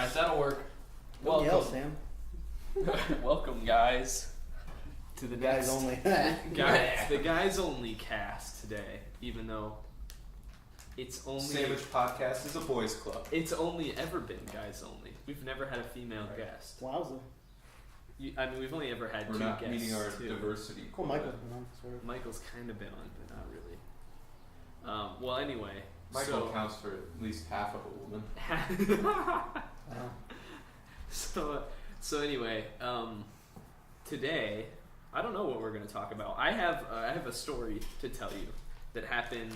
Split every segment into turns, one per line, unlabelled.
Alright, that'll work.
Welcome. Yell, Sam.
Welcome, guys, to the
Guys
next
only.
the guys only cast today. Even though it's only
Sammitch podcast is a boys' club.
It's only ever been guys only. We've never had a female guest.
Wowza.
I mean, we've only ever had
We're
two
not
guests.
meeting our
too.
diversity.
Cool,
quota.
Michael's been on, sort of.
Michael's kind of been on, but not really. Well, anyway.
Michael counts for at least half of a woman.
Wow.
So anyway, today I don't know what we're going to talk about. I have a story to tell you that happened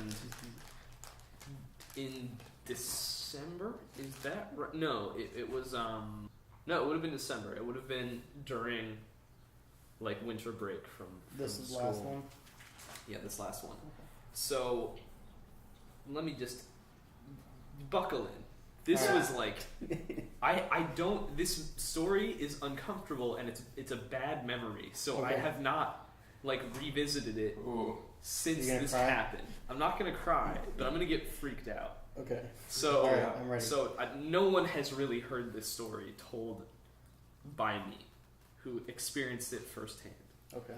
in December. Is that right? No, it was no, it would have been December. It would have been during like winter break from
This is
school.
last one?
Yeah, this last one.
Okay.
So let me just buckle in. This was like, I don't. This story is uncomfortable and it's a bad memory. So I have not like revisited it since this happened. I'm not gonna cry, but I'm gonna get freaked out.
Okay.
So
all right, I'm ready.
So no one has really heard this story told by me, who experienced it firsthand.
Okay.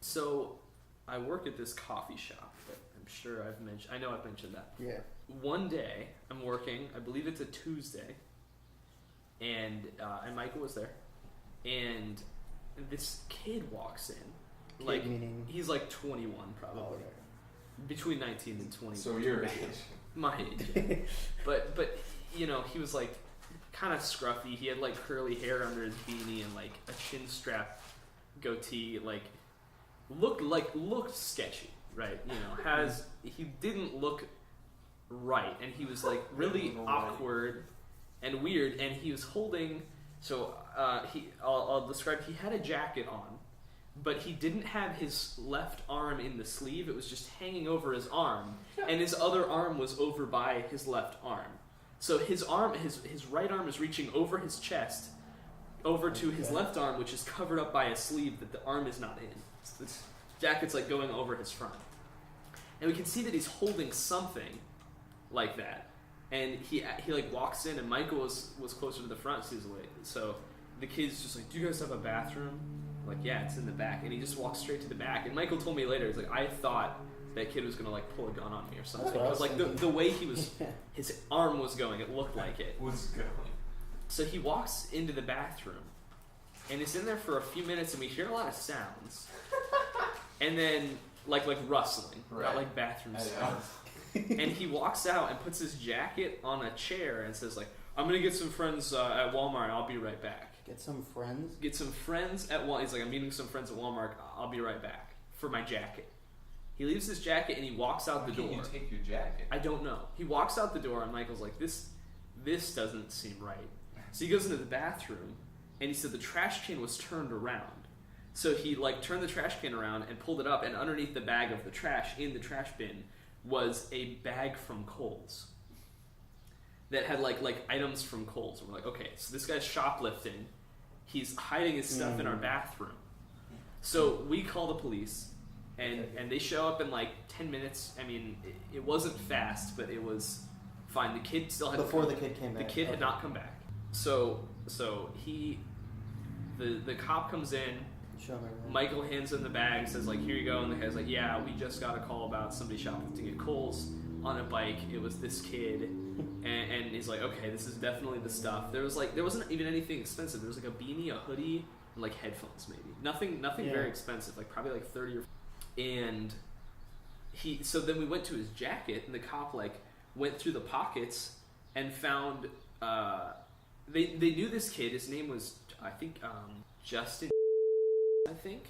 So I work at this coffee shop that I'm sure I've mentioned. I know I've mentioned that.
Yeah.
One day, I'm working. I believe it's a Tuesday, and Michael was there, and this kid walks in.
Kid meaning?
He's like 21, probably,
Oh, okay.
between 19 and 20.
So your age.
My age, yeah. but you know, he was like kind of scruffy. He had like curly hair under his beanie and like a chin strap goatee. Like looked sketchy, right? You know, he didn't look right, and he was like really awkward and weird, and he was holding. So I'll describe. He had a jacket on, but he didn't have his left arm in the sleeve. It was just hanging over his arm, and his other arm was over by his left arm. So his right arm is reaching over his chest, over to his left arm, which is covered up by a sleeve that the arm is not in. So the jacket's like going over his front, and we can see that he's holding something like that. And he like walks in, and Michael was closer to the front, so the kid's just like, "Do you guys have a bathroom?" I'm like, "Yeah, it's in the back." And he just walks straight to the back. And Michael told me later, he's like, "I thought that kid was gonna like pull a gun on me or something." Because like the way he was, his arm was going, it looked like it
was going.
So he walks into the bathroom, and he's in there for a few minutes, and we hear a lot of sounds, and then like rustling, not like bathroom sounds. And he walks out and puts his jacket on a chair and says like, "I'm gonna get some friends at Walmart. I'll be right back."
Get some friends?
Get some friends at Walmart. He's like, "I'm meeting some friends at Walmart. I'll be right back for my jacket." He leaves his jacket and he walks out the door.
Why can't you take your jacket?
I don't know. He walks out the door and Michael's like, this doesn't seem right. So he goes into the bathroom and he said the trash can was turned around. So he like turned the trash can around and pulled it up, and underneath the bag of the trash in the trash bin was a bag from Kohl's that had like items from Kohl's. And we're like, okay, so this guy's shoplifting. He's hiding his stuff in our bathroom. So we call the police, and they show up in like 10 minutes. I mean, it wasn't fast, but it was fine. The kid still had
Before the kid came back.
The kid had not come back. So the cop comes in.
Show me everything.
Michael hands him the bag, says like, "Here you go," and the guy's like, "Yeah, we just got a call about somebody shoplifting at Kohl's on a bike. It was this kid," and he's like, "Okay, this is definitely the stuff." There wasn't even anything expensive. There was like a beanie, a hoodie, and like headphones, maybe nothing very expensive, like probably like 30 or. And so then we went to his jacket, and the cop like went through the pockets and found they knew this kid. His name was I think Justin. I think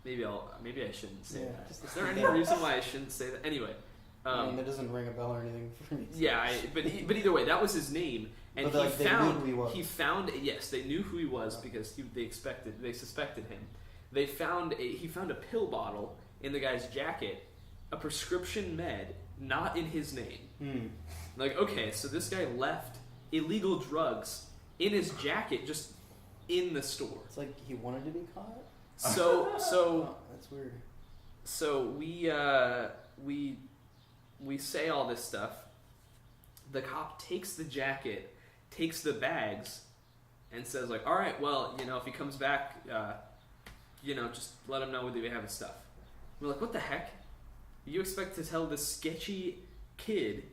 maybe I shouldn't say that. Is there any reason why I shouldn't say that? Anyway,
I mean, that doesn't ring a bell or anything for me.
Yeah, but either way, that was his name, and
but they knew who he was.
He found yes, they knew who he was because they suspected him. He found a pill bottle in the guy's jacket, a prescription med not in his name. Like, okay, so this guy left illegal drugs in his jacket just in the store.
It's like he wanted to be caught?
So
oh, that's weird.
So we say all this stuff. The cop takes the jacket takes the bags and says like, all right, well, if he comes back, just let him know whether we have his stuff. We're like, what the heck? You expect to tell this sketchy kid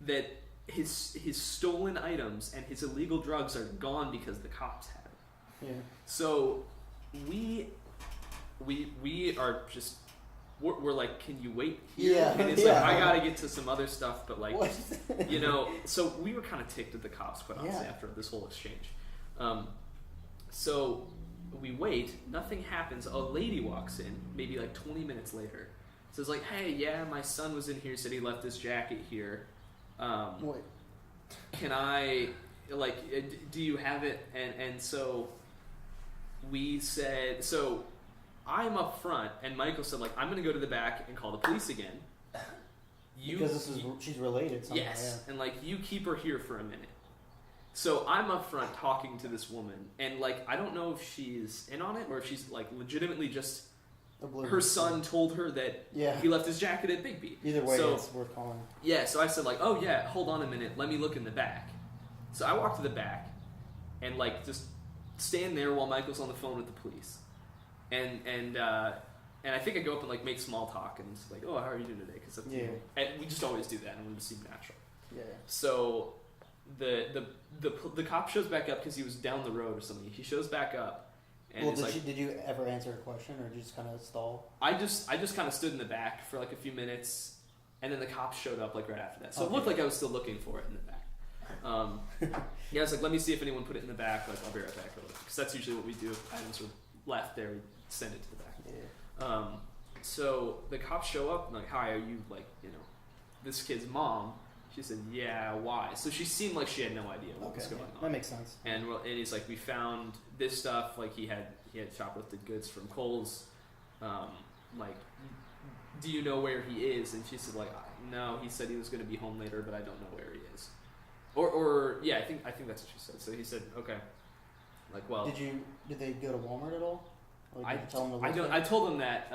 that his stolen items and his illegal drugs are gone because the cops have it?
Yeah.
So we are just we're like, can you wait here?
Yeah.
And it's like, I gotta get to some other stuff, but like,
What?
so we were kind of ticked at the cops, quite honestly, after this whole exchange. So we wait, nothing happens. A lady walks in, maybe like 20 minutes later, says like, hey, yeah, my son was in here, said he left his jacket here.
What?
Can I, like, do you have it? And so we said, so I'm up front, and Michael said, like, I'm going to go to the back and call the police again.
Because she's related somehow.
Yes, and, like, you keep her here for a minute. So I'm up front talking to this woman, and, like, I don't know if she's in on it or if she's, like, legitimately just, her son told her that he left his jacket at Bigby.
Either way, it's worth calling.
Yeah, so I said, like, oh, yeah, hold on a minute, let me look in the back. So I walk to the back and, like, just stand there while Michael's on the phone with the police. And I think I go up and, like, make small talk, and it's like, oh, how are you doing today? Cause and we just always do that, and we just seem natural.
Yeah.
So the cop shows back up because he was down the road or something. He shows back up, and
did you ever answer a question, or did you just kind of stall?
I just kind of stood in the back for like a few minutes, and then the cops showed up like right after that. So it looked like I was still looking for it in the back. I was like, let me see if anyone put it in the back. Like, I'll be right back, because that's usually what we do. If items are left there, we send it to the back.
Yeah.
So the cops show up and like, hi, are you like, this kid's mom? She said, yeah, why? So she seemed like she had no idea what was going on.
That makes sense.
And he's like, we found this stuff. Like he had shoplifted goods from Kohl's. Like, do you know where he is? And she said, like, no. He said he was going to be home later, but I don't know where he is. Or yeah, I think that's what she said. So he said, okay. Like, well,
did they go to Walmart at all? Or did you tell them to look
I told them that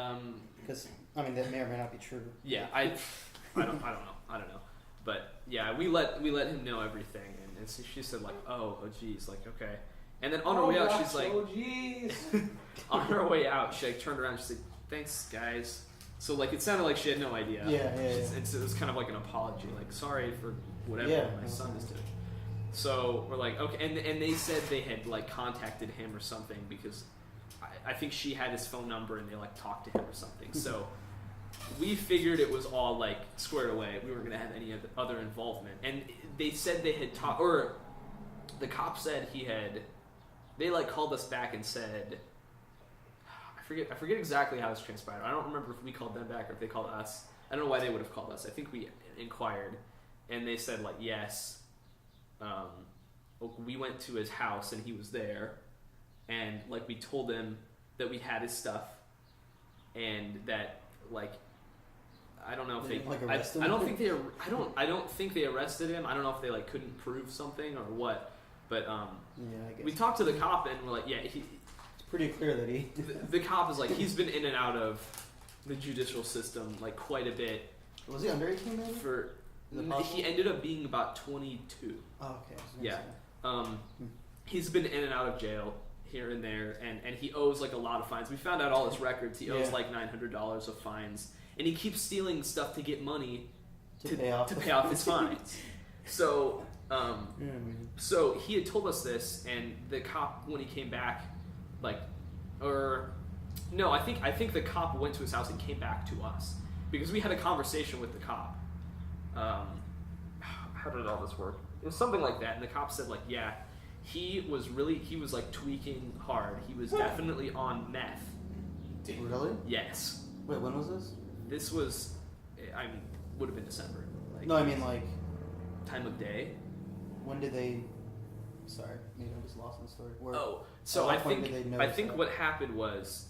because that may or may not be true.
Yeah, I don't know. But yeah, we let him know everything, and so she said like, oh geez, like okay. And then on her way out, she's like,
oh geez.
On her way out, she like turned around and she said, thanks guys. So like it sounded like she had no idea.
Yeah.
It was kind of like an apology, like sorry for whatever my son is doing. So we're like, okay, and they said they had like contacted him or something because I think she had his phone number and they like talked to him or something. So we figured it was all like squared away. We weren't gonna have any other involvement. And they said they had talked, or the cop said they like called us back and said, I forget exactly how this transpired. I don't remember if we called them back or if they called us. I don't know why they would have called us. I think we inquired, and they said like yes. We went to his house and he was there, and like we told him that we had his stuff, and that like I don't know if they
like arrested him?
I don't think they arrested him. I don't know if they like couldn't prove something or what. But
I guess.
we talked to the cop and we're like, yeah,
it's pretty clear that
the cop is like he's been in and out of the judicial system like quite a bit.
Was he under 18 maybe?
He ended up being about 22.
Oh, okay.
Yeah. He's been in and out of jail here and there, and he owes like a lot of fines. We found out all his records. He owes like $900 of fines, and he keeps stealing stuff to get money to pay off his fines. So, so he had told us this, and the cop when he came back, I think the cop went to his house and came back to us because we had a conversation with the cop. How did all this work? It was something like that, and the cop said like, yeah, he was like tweaking hard. He was definitely on meth.
Really?
Yes.
Wait, when was this?
This was, would have been December.
Like, no, I mean like
time of day.
When did they? Sorry, maybe I was lost in the story.
So I think what happened was,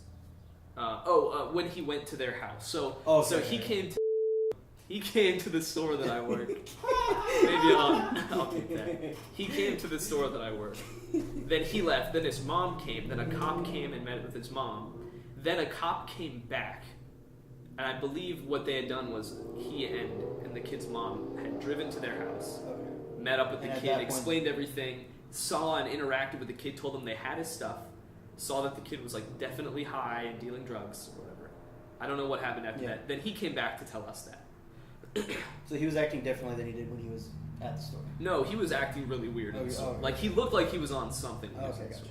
when he went to their house. So he came to the store that I work. Maybe I'll take that. He came to the store that I work. Then he left. Then his mom came. Then a cop came and met with his mom. Then a cop came back. And I believe what they had done was he and the kid's mom had driven to their house, met up with the
And at
kid,
that point-
explained everything, saw and interacted with the kid, told them they had his stuff, saw that the kid was like definitely high and dealing drugs or whatever. I don't know what happened after that. Then he came back to tell us that.
So he was acting differently than he did when he was at the store.
No, he was acting really weird.
Oh,
Like he looked like he was on something. when he was
Okay,
in the
gotcha.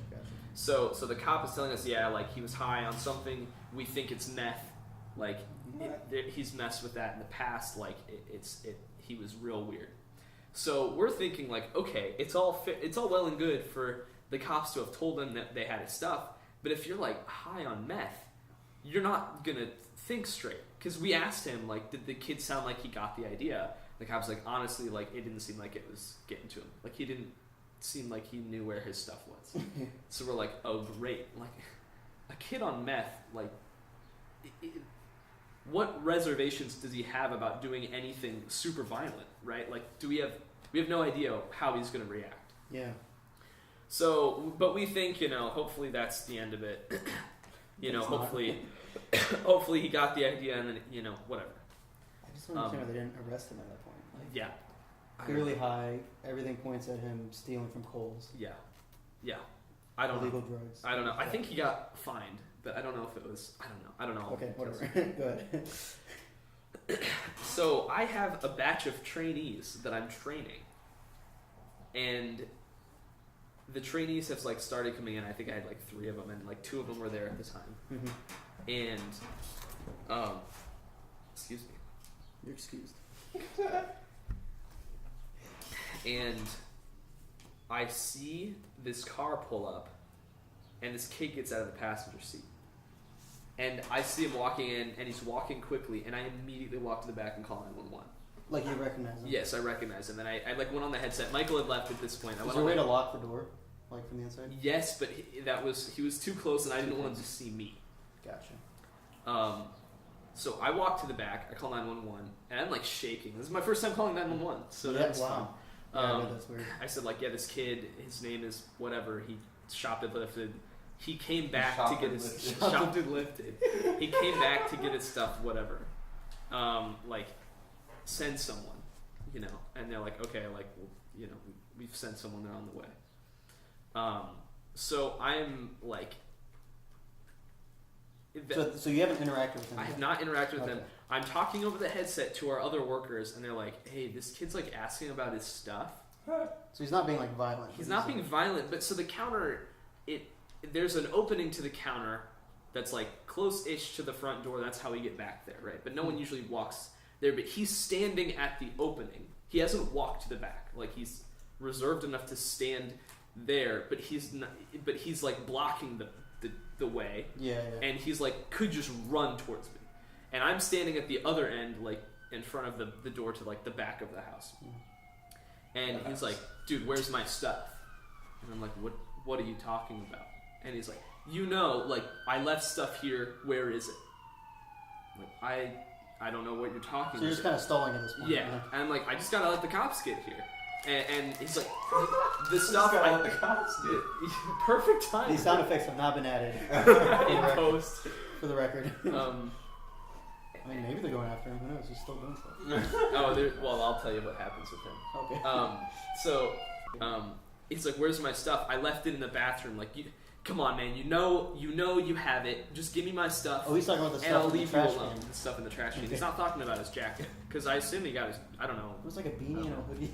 store. So the cop is telling us, yeah, like he was high on something. We think it's meth. Like he's messed with that in the past. Like he was real weird. So we're thinking like, okay, it's all well and good for the cops to have told them that they had his stuff, but if you're like high on meth, you're not gonna think straight. Because we asked him like, did the kid sound like he got the idea? The cop's like, honestly, like it didn't seem like it was getting to him. Like he didn't seem like he knew where his stuff was. So we're like, oh great, like a kid on meth, like what reservations does he have about doing anything super violent, right? Like we have no idea how he's going to react.
Yeah.
So, but we think, hopefully that's the end of it.
It's
hopefully he got the idea and then, whatever.
I just don't understand why they didn't arrest him at that point. Like,
Yeah.
clearly high. Everything points at him stealing from Kohl's.
Yeah. I don't
Illegal
know.
drugs.
I don't know. I think he got fined, but I don't know if it was. I don't know.
Okay, whatever. Go ahead.
So I have a batch of trainees that I'm training, and the trainees have like started coming in. I think I had like 3 of them, and like 2 of them were there at the time.
Mm-hmm.
And excuse me.
You're excused.
And I see this car pull up, and this kid gets out of the passenger seat. And I see him walking in, and he's walking quickly, and I immediately walk to the back and call 911.
Like you recognize him?
Yes, I recognize him. And I like went on the headset. Michael had left at this point.
Was there a way to lock the door, like from the inside?
Yes, but he was too close, and I didn't want him to see me.
Gotcha.
So I walk to the back. I call 911, and I'm like shaking. This is my first time calling 911, so
yeah,
that's
wow.
fun.
Yeah, that's weird.
I said like, yeah, this kid, his name is whatever. He shoplifted. He came back to get his shoplifted. He came back to get his stuff, whatever. Like, send someone, and they're like, okay, like, well, we've sent someone, they're on the way. So I'm like,
So you haven't interacted with him?
I
yet?
have not interacted with
Okay.
them. I'm talking over the headset to our other workers, and they're like, hey, this kid's like asking about his stuff.
So he's not being like violent.
He's not being violent, but so the counter, there's an opening to the counter that's like close-ish to the front door. That's how we get back there, right? But no one usually walks there. But he's standing at the opening. He hasn't walked to the back. Like he's reserved enough to stand there, but he's not. But he's like blocking the way.
Yeah.
And he's like could just run towards me, and I'm standing at the other end, like in front of the door to like the back of the house. And he's like, dude, where's my stuff? And I'm like, what are you talking about? And he's like, like, I left stuff here, where is it? Like, I don't know what you're talking about.
So you're just kind of stalling at this point.
Yeah. And I'm like, I just gotta let the cops get here. And he's like, the stuff
Let the cops get.
Perfect time.
These sound effects have not been added.
in post.
For the record. I mean, maybe they're going after him. Who knows? He's still doing stuff.
Well, I'll tell you what happens with him.
Okay.
He's like, where's my stuff? I left it in the bathroom. Like, come on, man. You know you have it. Just give me my stuff.
Oh, he's talking about the stuff
and I'll
in the
leave you
trash
alone.
can.
The stuff in the trash can.
Okay.
He's not talking about his jacket. Because I assume he got his, I don't know.
It was like a beanie and a hoodie.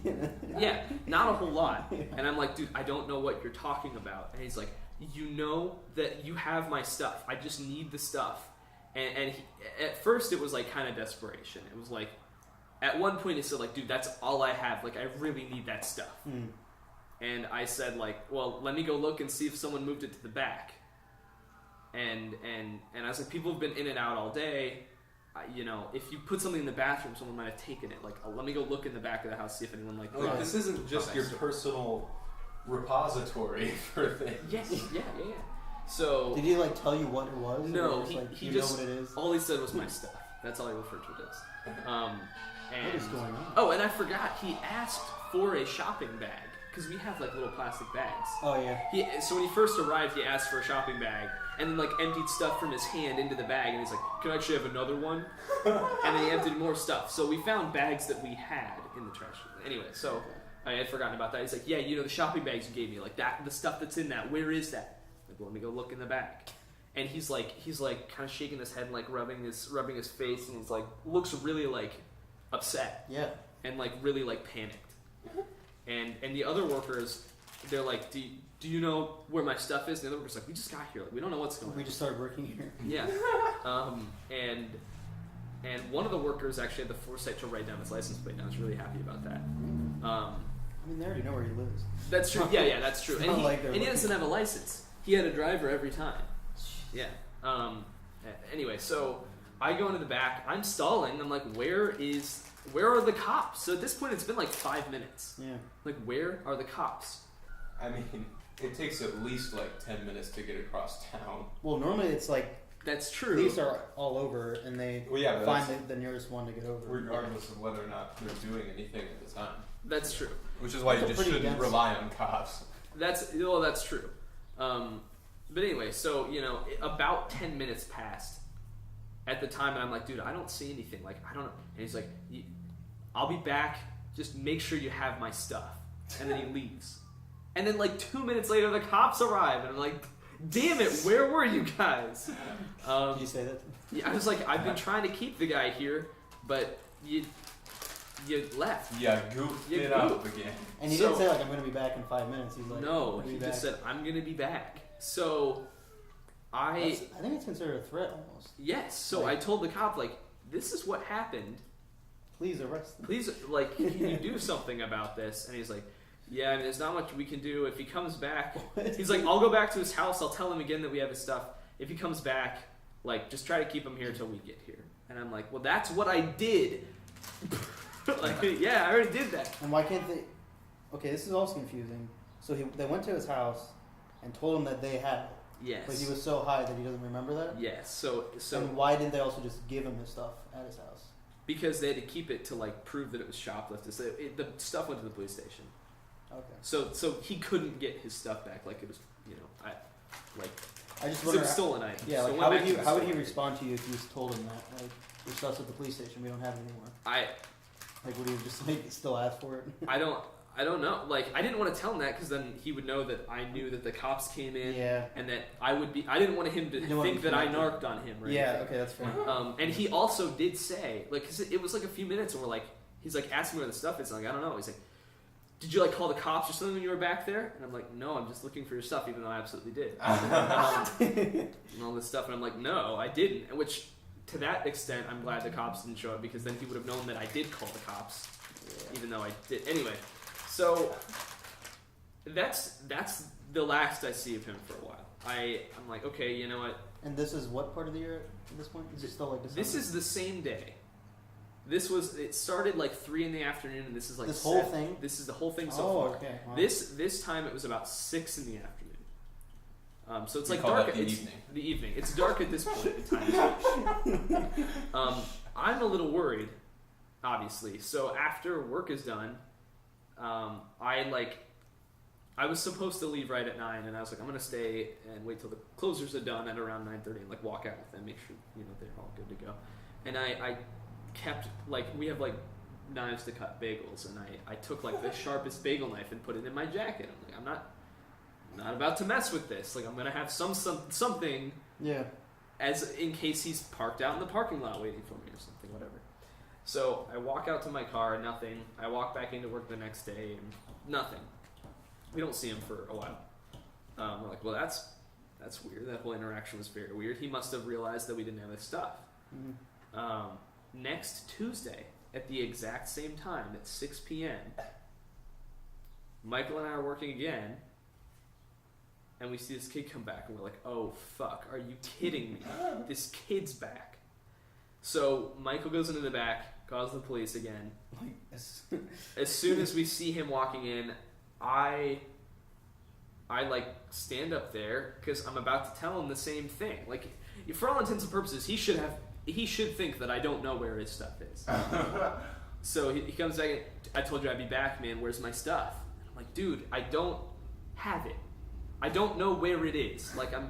Yeah, not a whole lot.
Yeah.
And I'm like, dude, I don't know what you're talking about. And he's like, you know that you have my stuff. I just need the stuff. And he, at first it was like kind of desperation. It was like, at one point he said like, dude, that's all I have. Like, I really need that stuff. And I said like, well, let me go look and see if someone moved it to the back. And I was like, people have been in and out all day. If you put something in the bathroom, someone might have taken it. Like, let me go look in the back of the house, see if anyone like.
Like, this isn't just your personal repository for things.
Yes, yeah. So
did he like tell you what it was?
no,
Or just, like,
he
you
just
know what it is.
all he said was my stuff. That's all he referred to it as. And,
What is going on?
Oh, and I forgot he asked for a shopping bag because we have like little plastic bags.
Oh yeah.
So when he first arrived, he asked for a shopping bag and then like emptied stuff from his hand into the bag, and he's like, "Can I actually have another one?" And then he emptied more stuff. So we found bags that we had in the trash. Anyway, so I had forgotten about that. He's like, yeah, the shopping bags you gave me, like that, the stuff that's in that. Where is that? I'm like, well, let me go look in the back. And he's like kind of shaking his head and like rubbing his face, and he's like looks really like upset.
Yeah.
And like really like panicked. And the other workers, they're like, do you know where my stuff is? And the other worker's like, we just got here. Like, we don't know what's going on.
We just started working here.
Yeah. And one of the workers actually had the foresight to write down his license plate, and I was really happy about that.
I mean, they already know where he lives.
That's true. Yeah, that's true. And he doesn't have a license. He had a driver every time. Yeah. Anyway, so I go into the back. I'm stalling. I'm like, where are the cops? So at this point, it's been like 5 minutes.
Yeah.
Like, where are the cops?
I mean, it takes at least like 10 minutes to get across town.
Well, normally it's like
that's true.
Police are all over, and they find the nearest one to get over.
Regardless of whether or not they're doing anything at the time.
That's true.
Which is why you just shouldn't rely on cops.
That's true. But anyway, so about 10 minutes passed at the time, and I'm like, dude, I don't see anything. Like, I don't know. And he's like, I'll be back. Just make sure you have my stuff. And then he leaves. And then like 2 minutes later, the cops arrive, and I'm like, damn it, where were you guys?
Did you say that?
Yeah, I was like, I've been trying to keep the guy here, but you left.
Yeah, goofed it up again.
And he didn't say like, I'm going to be back in 5 minutes. He's like,
no, he just said, I'm going to be back. So I
think it's considered a threat almost.
Yes. So I told the cop, like, this is what happened.
Please arrest him.
Please, like, can you do something about this? And he's like, yeah, I mean, there's not much we can do. If he comes back, he's like, I'll go back to his house. I'll tell him again that we have his stuff. If he comes back, like, just try to keep him here until we get here. And I'm like, well, that's what I did. Like, yeah, I already did that.
And why can't they? Okay, this is also confusing. So they went to his house and told him that they had it.
Yes.
But he was so high that he doesn't remember that?
Yes. So.
And why didn't they also just give him his stuff at his house?
Because they had to keep it to, like, prove that it was shoplifted. So the stuff went to the police station.
Okay.
So he couldn't get his stuff back. Like, it was,
I just wonder.
It was stolen item.
Yeah.
So
like, how would he respond to you if you told him that? Like, your stuff's at the police station. We don't have it anymore. Like, would he just still ask for it?
I don't know. Like, I didn't want to tell him that because then he would know that I knew that the cops came in.
Yeah.
And that I didn't want him to think that I narked on him. Right?
Yeah. Okay, that's fair.
And he also did say, like, cause it was like a few minutes, and he's like asking me where the stuff is. I'm like, I don't know. He's like, did you like call the cops or something when you were back there? And I'm like, no, I'm just looking for your stuff, even though I absolutely did. And all this stuff, and I'm like, no, I didn't. Which, to that extent, I'm glad the cops didn't show up, because then he would have known that I did call the cops, even though I did. Anyway, so that's the last I see of him for a while. I'm like, okay, you know what?
And this is what part of the year at this point? Is it still like December?
This is the same day. It started like 3 in the afternoon, and this is like
this whole thing.
This is the whole thing so far.
Okay. Wow.
This time it was about 6 in the afternoon. So it's
We
like
call
dark.
that the
It's
evening.
the evening. It's dark at this point in time. I'm a little worried, obviously. So after work is done, I was supposed to leave right at 9, and I was like, I'm gonna stay and wait till the closers are done at around 9:30, and like walk out with them, make sure they're all good to go. And I kept, like, we have like knives to cut bagels, and I took like the sharpest bagel knife and put it in my jacket. I'm like, I'm not about to mess with this. Like, I'm gonna have something.
Yeah.
As in case he's parked out in the parking lot waiting for me or something, whatever. So I walk out to my car, nothing. I walk back into work the next day, and nothing. We don't see him for a while. We're like, well, that's weird. That whole interaction was very weird. He must have realized that we didn't have his stuff.
Mm-hmm.
Next Tuesday, at the exact same time, at 6 p.m., Michael and I are working again, and we see this kid come back, and we're like, oh, fuck, are you kidding me? This kid's back. So Michael goes into the back, calls the police again. As soon as we see him walking in, I like stand up there, because I'm about to tell him the same thing. Like, for all intents and purposes, he should think that I don't know where his stuff is. So he comes back and, I told you I'd be back, man. Where's my stuff? And I'm like, dude, I don't have it. I don't know where it is. Like, I'm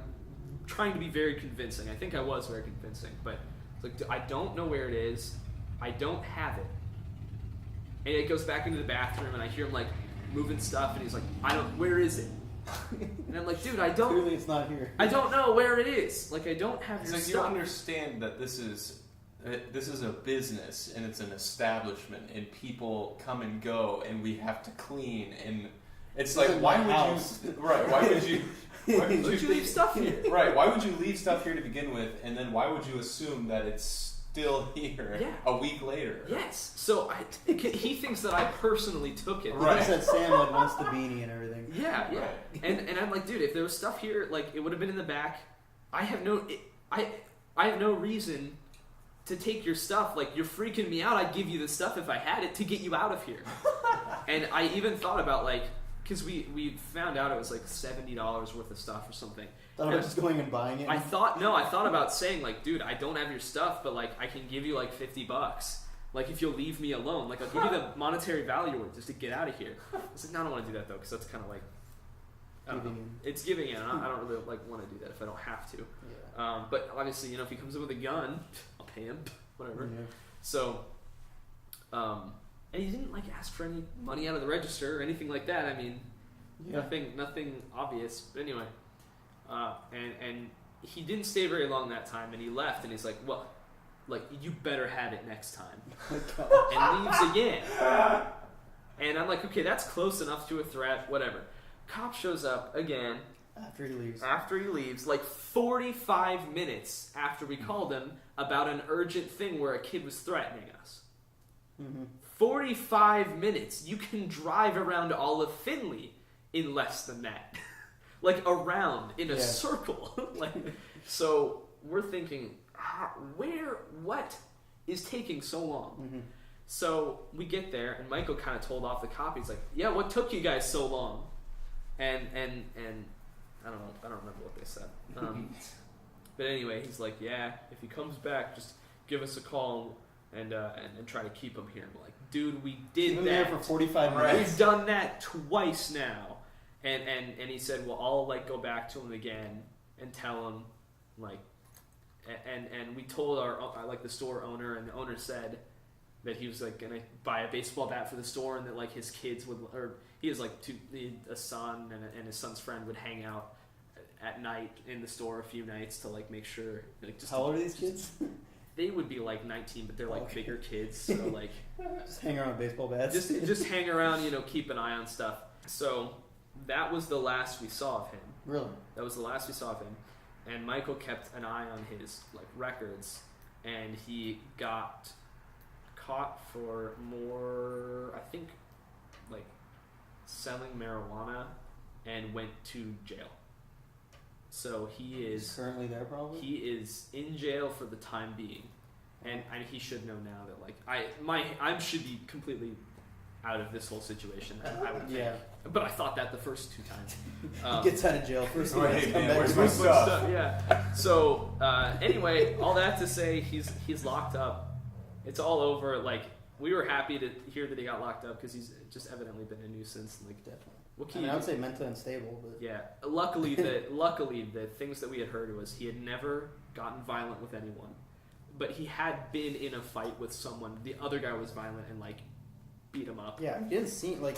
trying to be very convincing. I think I was very convincing, but it's like, I don't know where it is. I don't have it. And it goes back into the bathroom, and I hear him like moving stuff, and he's like, where is it? And I'm like, dude,
Clearly it's not here.
I don't know where it is. Like, I don't have your
like,
stuff.
you don't understand that this is a business, and it's an establishment, and people come and go, and we have to clean, and it's like, why would you
leave stuff here?
Right, why would you leave stuff here to begin with, and then why would you assume that it's still here a week later?
Yes. So he thinks that I personally took it.
Right. He thinks that Sam like wants the beanie and everything.
Yeah. Right. And I'm like, dude, if there was stuff here, like it would have been in the back. I have no reason to take your stuff. Like, you're freaking me out. I'd give you the stuff if I had it to get you out of here. And I even thought about like, because we found out it was like $70 worth of stuff or something.
Thought about just going and buying it?
I thought about saying like, dude, I don't have your stuff, but like I can give you like $50. Like, if you'll leave me alone, like I'll give you the monetary value just to get out of here. I was like, no, I don't want to do that though, because that's kind of like, I don't know. It's giving in. I don't really like want to do that if I don't have to. Yeah. But obviously, you know, if he comes in with a gun, I'll pay him, whatever. Yeah. So, and he didn't like ask for any money out of the register or anything like that. I mean, nothing obvious. But anyway, and he didn't stay very long that time, and he left. And he's like, "Well, like you better have it next time," and leaves again. And I'm like, "Okay, that's close enough to a threat. Whatever." Cop shows up again.
After he leaves,
like 45 minutes after we called him about an urgent thing where a kid was threatening us. Mm-hmm. 45 minutes. You can drive around all of Findlay in less than that. Like, around in a circle. Like, so we're thinking, what is taking so long? Mm-hmm. So we get there, and Michael kind of told off the cop. He's like, yeah, what took you guys so long? And I don't know. I don't remember what they said. But anyway, he's like, yeah, if he comes back, just give us a call and try to keep him here. And we're like, dude, we did that.
There for 45 minutes.
We've done that twice now. And he said, well, I'll like go back to him again and tell him like, and we told our like the store owner, and the owner said that he was like gonna buy a baseball bat for the store, and that like his kids would, or he has like a son and his son's friend would hang out at night in the store a few nights to like make sure like just.
How old are these kids?
They would be like 19, but they're like bigger kids, so like
just hang around with baseball bats.
Just hang around, you know, keep an eye on stuff. So that was the last we saw of him.
Really?
That was the last we saw of him, and Michael kept an eye on his like records, and he got caught for more, I think, like selling marijuana, and went to jail. So he's
currently there, probably.
He is in jail for the time being, and he should know now that like I should be completely out of this whole situation. I would think. But I thought that the first two times.
He gets out of jail first.
Where's my stuff?
Yeah. So anyway, all that to say, he's locked up. It's all over. Like, we were happy to hear that he got locked up because he's just evidently been a nuisance. Like,
definitely.
I
would say mentally unstable, but
yeah. Luckily, the things that we had heard was he had never gotten violent with anyone, but he had been in a fight with someone. The other guy was violent and like beat him up.
Yeah, he didn't seem like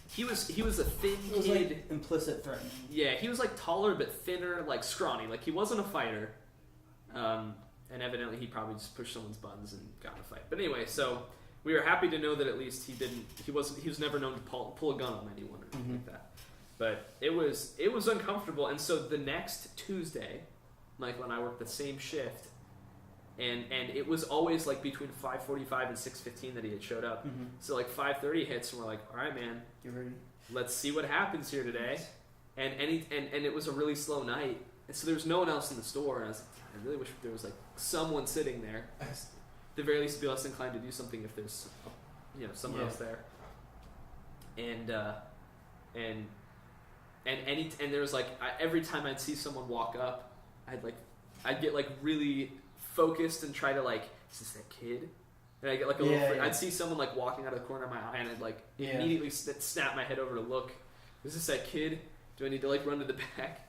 he was a thin kid.
Like implicit threatening.
Yeah, he was like taller but thinner, like scrawny. Like, he wasn't a fighter, and evidently he probably just pushed someone's buttons and got in a fight. But anyway, so. We were happy to know that at least he was never known to pull a gun on anyone or anything like that. But it was uncomfortable, and so the next Tuesday, Michael and I worked the same shift, and it was always like between 5:45 and 6:15 that he had showed up. Mm-hmm. So like 5:30 hits, and we're like, all right, man,
you ready? Let's
see what happens here today. And it was a really slow night, and so there was no one else in the store, and I was like, I really wish there was like someone sitting there. The very least, be less inclined to do something if there's, someone else there. And there was like every time I'd see someone walk up, I'd get like really focused and try to like, is this that kid? And I get like a little. I'd see someone like walking out of the corner of my eye, and I'd like immediately snap my head over to look. Is this that kid? Do I need to like run to the back?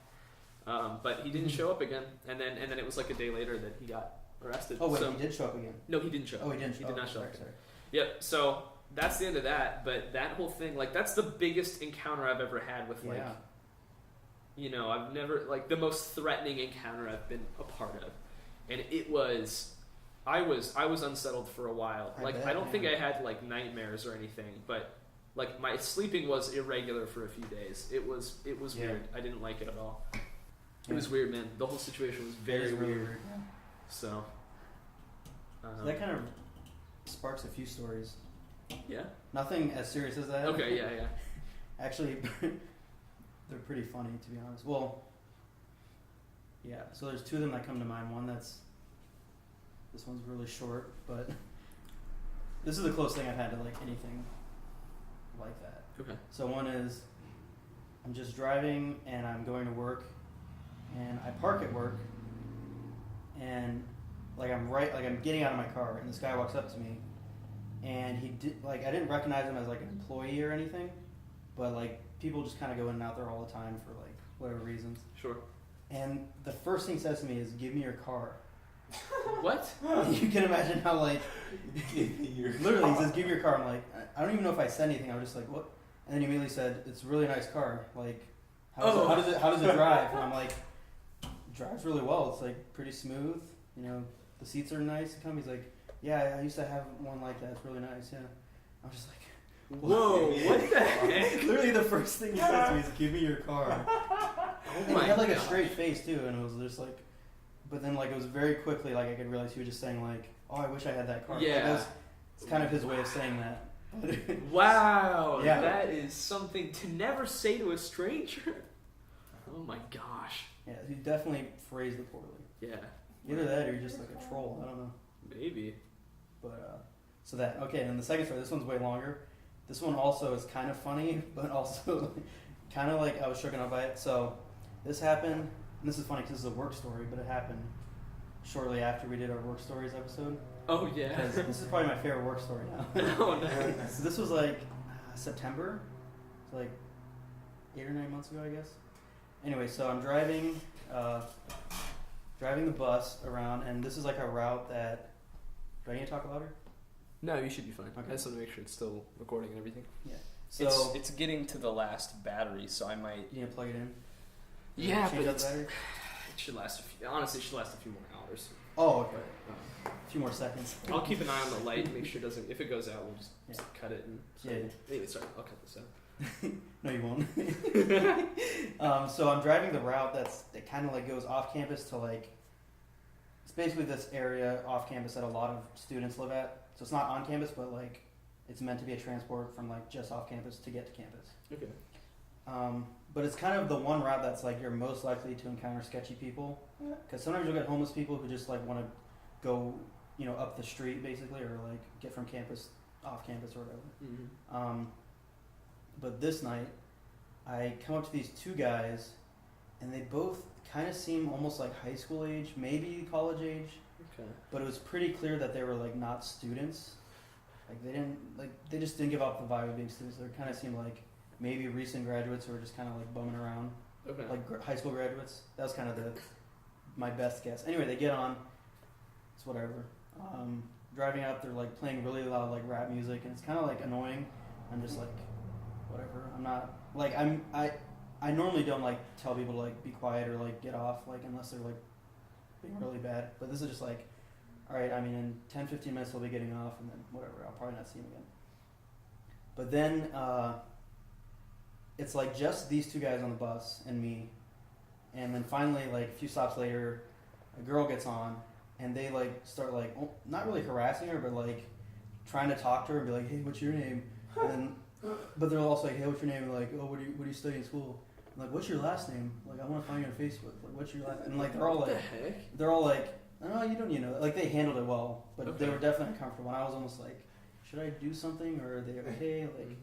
But he didn't show up again, and then it was like a day later that he got arrested.
Oh wait, he did show up again.
No, he didn't show up.
Oh, he didn't.
He did not show up.
Sorry.
Yep. So that's the end of that. But that whole thing, like, that's the biggest encounter I've ever had with, like, you know, I've never, like, the most threatening encounter I've been a part of. And it was, I was unsettled for a while. I don't think I had, like, nightmares or anything, but, like, my sleeping was irregular for a few days. It was weird. I didn't like it at all. It was weird, man. The whole situation was very weird.
Yeah.
So
that kind of sparks a few stories.
Yeah.
Nothing as serious as that.
Okay, yeah.
Actually, they're pretty funny, to be honest. Well, yeah. So there's two of them that come to mind. This one's really short, but this is the closest thing I've had to, like, anything like that.
Okay.
So one is, I'm just driving and I'm going to work, and I park at work, and I'm getting out of my car, and this guy walks up to me, and I didn't recognize him as, like, an employee or anything, but, like, people just kind of go in and out there all the time for, like, whatever reasons.
Sure.
And the first thing he says to me is, "Give me your car."
What?
You can imagine how, like, literally he says, "Give me your car." I'm like, I don't even know if I said anything. I was just like, "What?" And then he immediately said, "It's a really nice car. Like, how does it drive?" And I'm like, "Drives really well. It's, like, pretty smooth. You know, the seats are nice." He's like, "Yeah, I used to have one like that. It's really nice." Yeah. I was just like,
"Whoa, what the heck?"
Literally the first thing he says to me is, "Give me your car." And he had, like, a straight face too, and it was just like, but then, like, it was very quickly, like, I could realize he was just saying, like, "Oh, I wish I had that car."
Yeah.
Like, it's kind of his way of saying that.
Wow.
Yeah.
That is something to never say to a stranger. Oh my gosh.
Yeah, he definitely phrased it poorly.
Yeah.
Either that or you're just, like, a troll. I don't know.
Maybe.
But, so that, okay, and the second story, this one's way longer. This one also is kind of funny, but also kind of, like, I was shaken up by it. So this happened, and this is funny because this is a work story, but it happened shortly after we did our work stories episode.
Oh, yeah.
Because this is probably my favorite work story now.
Oh, nice.
So this was, like, September, so, like, 8 or 9 months ago, I guess. Anyway, so I'm driving the bus around, and this is, like, a route that, do I need to talk louder?
No, you should be fine.
Okay.
I just want to make sure it's still recording and everything.
Yeah. So
it's getting to the last battery, so I might.
You need to plug it in.
Yeah,
change
but
out the battery?
it should last. Honestly, it should last a few more hours.
Oh, okay.
But,
A few more seconds.
I'll keep an eye on the light, make sure it doesn't. If it goes out, we'll just cut it and. Anyway, sorry, I'll cut this out.
No, you won't. So I'm driving the route that kind of, like, goes off campus to, like, it's basically this area off campus that a lot of students live at. So it's not on campus, but, like, it's meant to be a transport from, like, just off campus to get to campus.
Okay.
But it's kind of the one route that's, like, you're most likely to encounter sketchy people. Because sometimes you'll get homeless people who just, like, want to go, you know, up the street basically, or, like, get from campus off campus or whatever.
Mm-hmm.
But this night, I come up to these two guys, and they both kind of seem almost like high school age, maybe college age.
Okay.
But it was pretty clear that they were, like, not students. Like, they just didn't give off the vibe of being students. They kind of seemed like maybe recent graduates who were just kind of, like, bumming around.
Okay.
Like high school graduates. That was kind of my best guess. Anyway, they get on. It's whatever. Driving up, they're, like, playing really loud, like, rap music, and it's kind of, like, annoying. I'm just like, whatever. I'm not, like, I normally don't, like, tell people to, like, be quiet or, like, get off, like, unless they're, like, being really bad. But this is just like, all right, I mean, in 10-15 minutes they'll be getting off, and then whatever, I'll probably not see him again. But then it's, like, just these two guys on the bus and me. And then finally, like, a few stops later, a girl gets on, and they, like, start, like, not really harassing her, but, like, trying to talk to her and be like, "Hey, what's your name?" And then, but they're also like, "Hey, what's your name?" And, like, "Oh, what do you study in school?" I'm like, "What's your last name? Like, I want to find you on Facebook. Like, what's your last?" And, like, they're all like, "Oh, you don't, you know." Like, they handled it well, but they were definitely uncomfortable. And I was almost like, should I do something, or are they okay? Like,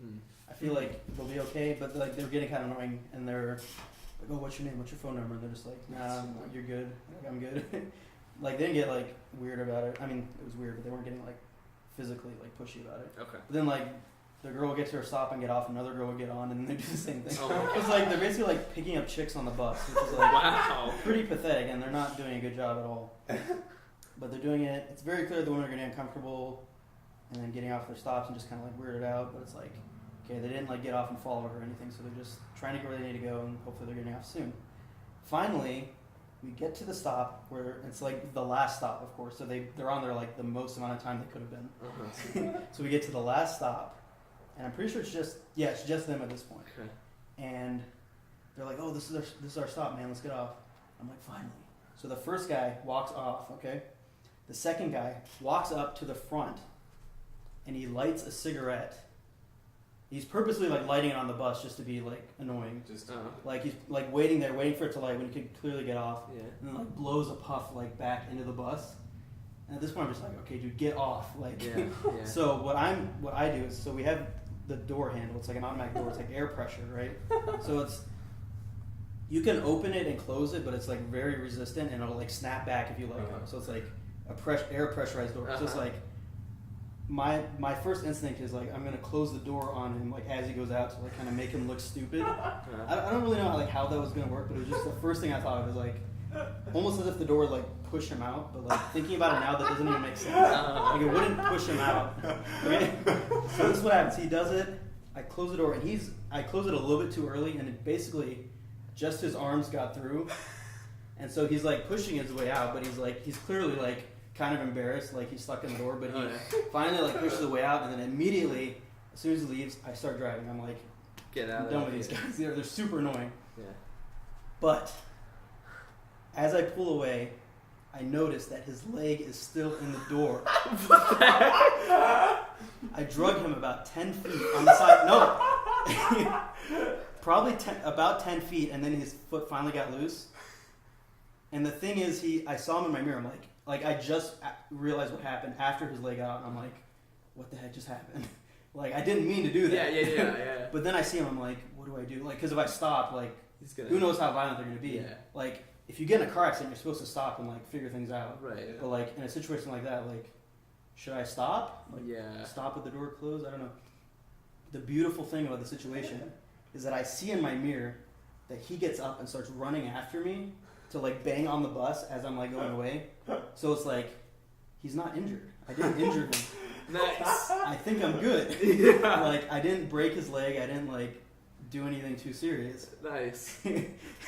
I feel like they'll be okay, but, like, they were getting kind of annoying, and they're like, "Oh, what's your name? What's your phone number?" And they're just like, "Nah, you're good. Like, I'm good." Like, they didn't get, like, weird about it. I mean, it was weird, but they weren't getting, like, physically, like, pushy about it.
Okay.
But then, like, the girl would get to her stop and get off, another girl would get on, and then they do the same thing.
Oh,
it's like they're basically, like, picking up chicks on the bus, which is, like,
wow,
pretty pathetic, and they're not doing a good job at all. But they're doing it. It's very clear the women are getting uncomfortable. and then getting off their stops and just kind of like weirded out. But it's like, okay, they didn't like get off and follow her or anything, so they're just trying to get where they need to go, and hopefully they're getting off soon. Finally, we get to the stop where it's like the last stop, of course. So they're on there like the most amount of time they could have been. So we get to the last stop, and I'm pretty sure it's just them at this point.
Okay.
And they're like, oh, this is our stop, man. Let's get off. I'm like, finally. So the first guy walks off. Okay. The second guy walks up to the front, and he lights a cigarette. He's purposely like lighting it on the bus just to be like annoying.
Just
like he's like waiting there, waiting for it to light when he could clearly get off.
Yeah.
And then like blows a puff like back into the bus. And at this point I'm just like, okay, dude, get off. Like
Yeah.
So what I do is, so we have the door handle. It's like an automatic door. It's like air pressure, right? So you can open it and close it, but it's like very resistant and it'll like snap back if you like it. So it's like a air pressurized door. So it's like my first instinct is like I'm gonna close the door on him like as he goes out to like kind of make him look stupid. I don't really know how that was gonna work, but it was just the first thing I thought of. Is like almost as if the door would like push him out, but like thinking about it now, that doesn't even make sense. Like it wouldn't push him out. Okay? So this is what happens. He does it. I close the door, and I close it a little bit too early, and it basically just his arms got through, and so he's like pushing his way out, but he's clearly like kind of embarrassed, like he's stuck in the door, but he finally like pushes the way out, and then immediately, as soon as he leaves, I start driving. I'm like,
get out.
I'm done with these guys. They're super annoying.
Yeah.
But as I pull away, I notice that his leg is still in the door. I drug him about 10 feet on the side. No, probably about 10 feet, and then his foot finally got loose. And the thing is, I saw him in my mirror. I'm like I just realized what happened after his leg out. And I'm like, what the heck just happened? Like I didn't mean to do that.
Yeah.
But then I see him. I'm like, what do I do? Like, because if I stop, like, who knows how violent they're gonna be?
Yeah.
Like, if you get in a car accident, you're supposed to stop and like figure things out.
Right.
But like in a situation like that, like, should I stop? Like,
Yeah.
Stop with the door closed? I don't know. The beautiful thing about the situation is that I see in my mirror that he gets up and starts running after me to like bang on the bus as I'm like going away. So it's like he's not injured. I didn't injure him.
Nice.
I think I'm good.
Yeah.
Like I didn't break his leg. I didn't like do anything too serious.
Nice.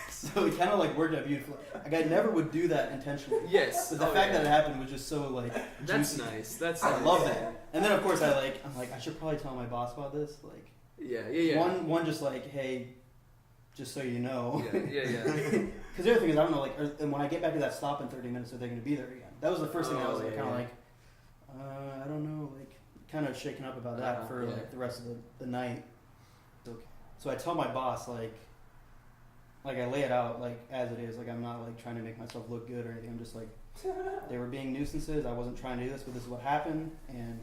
So it kind of like worked out beautifully. Like I never would do that intentionally.
Yes.
But the fact that it happened was just so like
That's
juicy.
nice. That's
I
nice.
love that. And then of course I'm like I should probably tell my boss about this. Like
Yeah.
one just like, hey, just so you know.
Yeah.
Because the other thing is I don't know and when I get back to that stop in 30 minutes, are they going to be there again? That was the first thing I was like kind of like I don't know, like kind of shaken up about that for like the rest of the night. Okay. So I tell my boss like I lay it out like as it is. Like I'm not like trying to make myself look good or anything. I'm just like they were being nuisances. I wasn't trying to do this, but this is what happened, and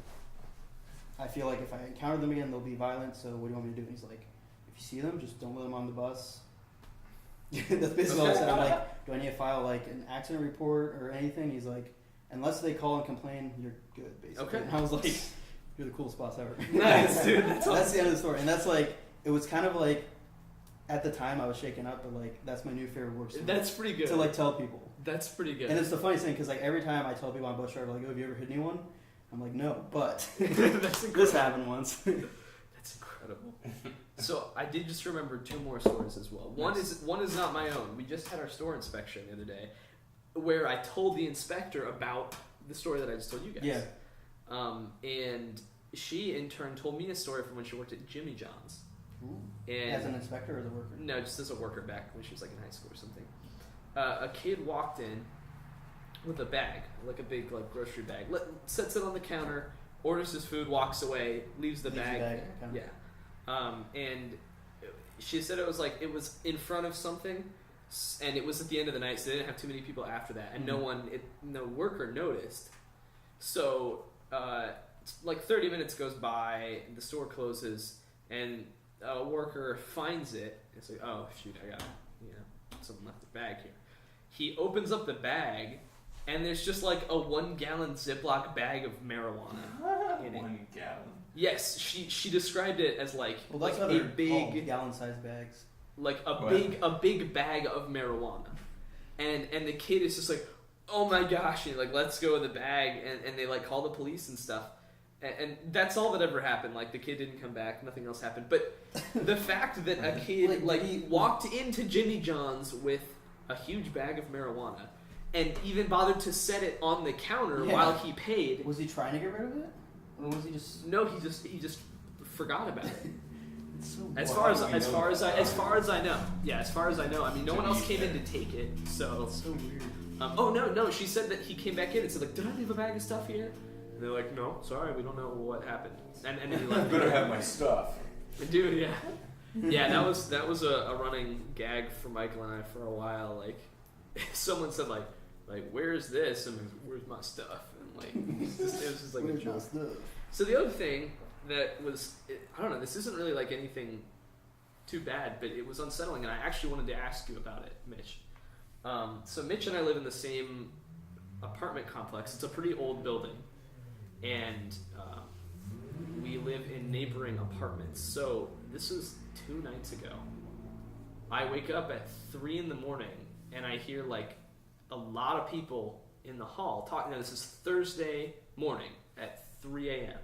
I feel like if I encounter them again, they'll be violent. So what do you want me to do? And he's like, if you see them, just don't let them on the bus. That's basically all I said. I'm like, do I need to file like an accident report or anything? He's like, unless they call and complain, you're good, basically.
Okay.
And I was like, you're the coolest boss ever.
Nice, dude. That's
the end of the story. And that's like, it was kind of like, at the time I was shaken up, but like, that's my new favorite work story.
That's pretty good.
To like tell people.
That's pretty good.
And it's the funniest thing, because like every time I tell people on bus driver, like, oh, have you ever hit anyone? I'm like, no, but this happened once.
That's incredible. So I did just remember two more stories as well. One is not my own. We just had our store inspection the other day, where I told the inspector about the story that I just told you guys.
Yeah.
And she in turn told me a story from when she worked at Jimmy John's.
Ooh.
And
as an inspector or as a worker?
No, just as a worker back when she was like in high school or something. A kid walked in with a bag, like a big like grocery bag, sets it on the counter, orders his food, walks away, leaves the bag. Yeah. And she said it was in front of something, and it was at the end of the night, so they didn't have too many people after that, and no worker noticed. So like 30 minutes goes by, the store closes, and a worker finds it. It's like, oh shoot, I got someone left the bag here. He opens up the bag, and there's just like a 1 gallon Ziploc bag of marijuana in it.
1 gallon.
Yes, she described it as like
a big gallon-sized bags.
Like a big bag of marijuana, and the kid is just like, oh my gosh, and like let's go with the bag, and they like call the police and stuff, And that's all that ever happened. Like, the kid didn't come back, nothing else happened. But the fact that a kid walked into Jimmy John's with a huge bag of marijuana and even bothered to set it on the counter while he paid.
Was he trying to get rid of it, or was he just?
No, he just forgot about it.
So
as far as I know, yeah, as far as I know, I mean, no one else came in to take it, so.
That's so weird.
Oh no, she said that he came back in and said like, did I leave a bag of stuff here? And they're like, no, sorry, we don't know what happened. And then he left.
Better have my stuff.
Dude, yeah. Yeah, that was a running gag for Michael and I for a while. Like, someone said like where's this? And where's my stuff? And like, it was just like a joke. So the other thing that was, I don't know, this isn't really like anything too bad, but it was unsettling, and I actually wanted to ask you about it, Mitch. So Mitch and I live in the same apartment complex. It's a pretty old building, and we live in neighboring apartments. So this was 2 nights ago. I wake up at 3 in the morning, and I hear like a lot of people in the hall talking. Now, this is Thursday morning at 3 a.m.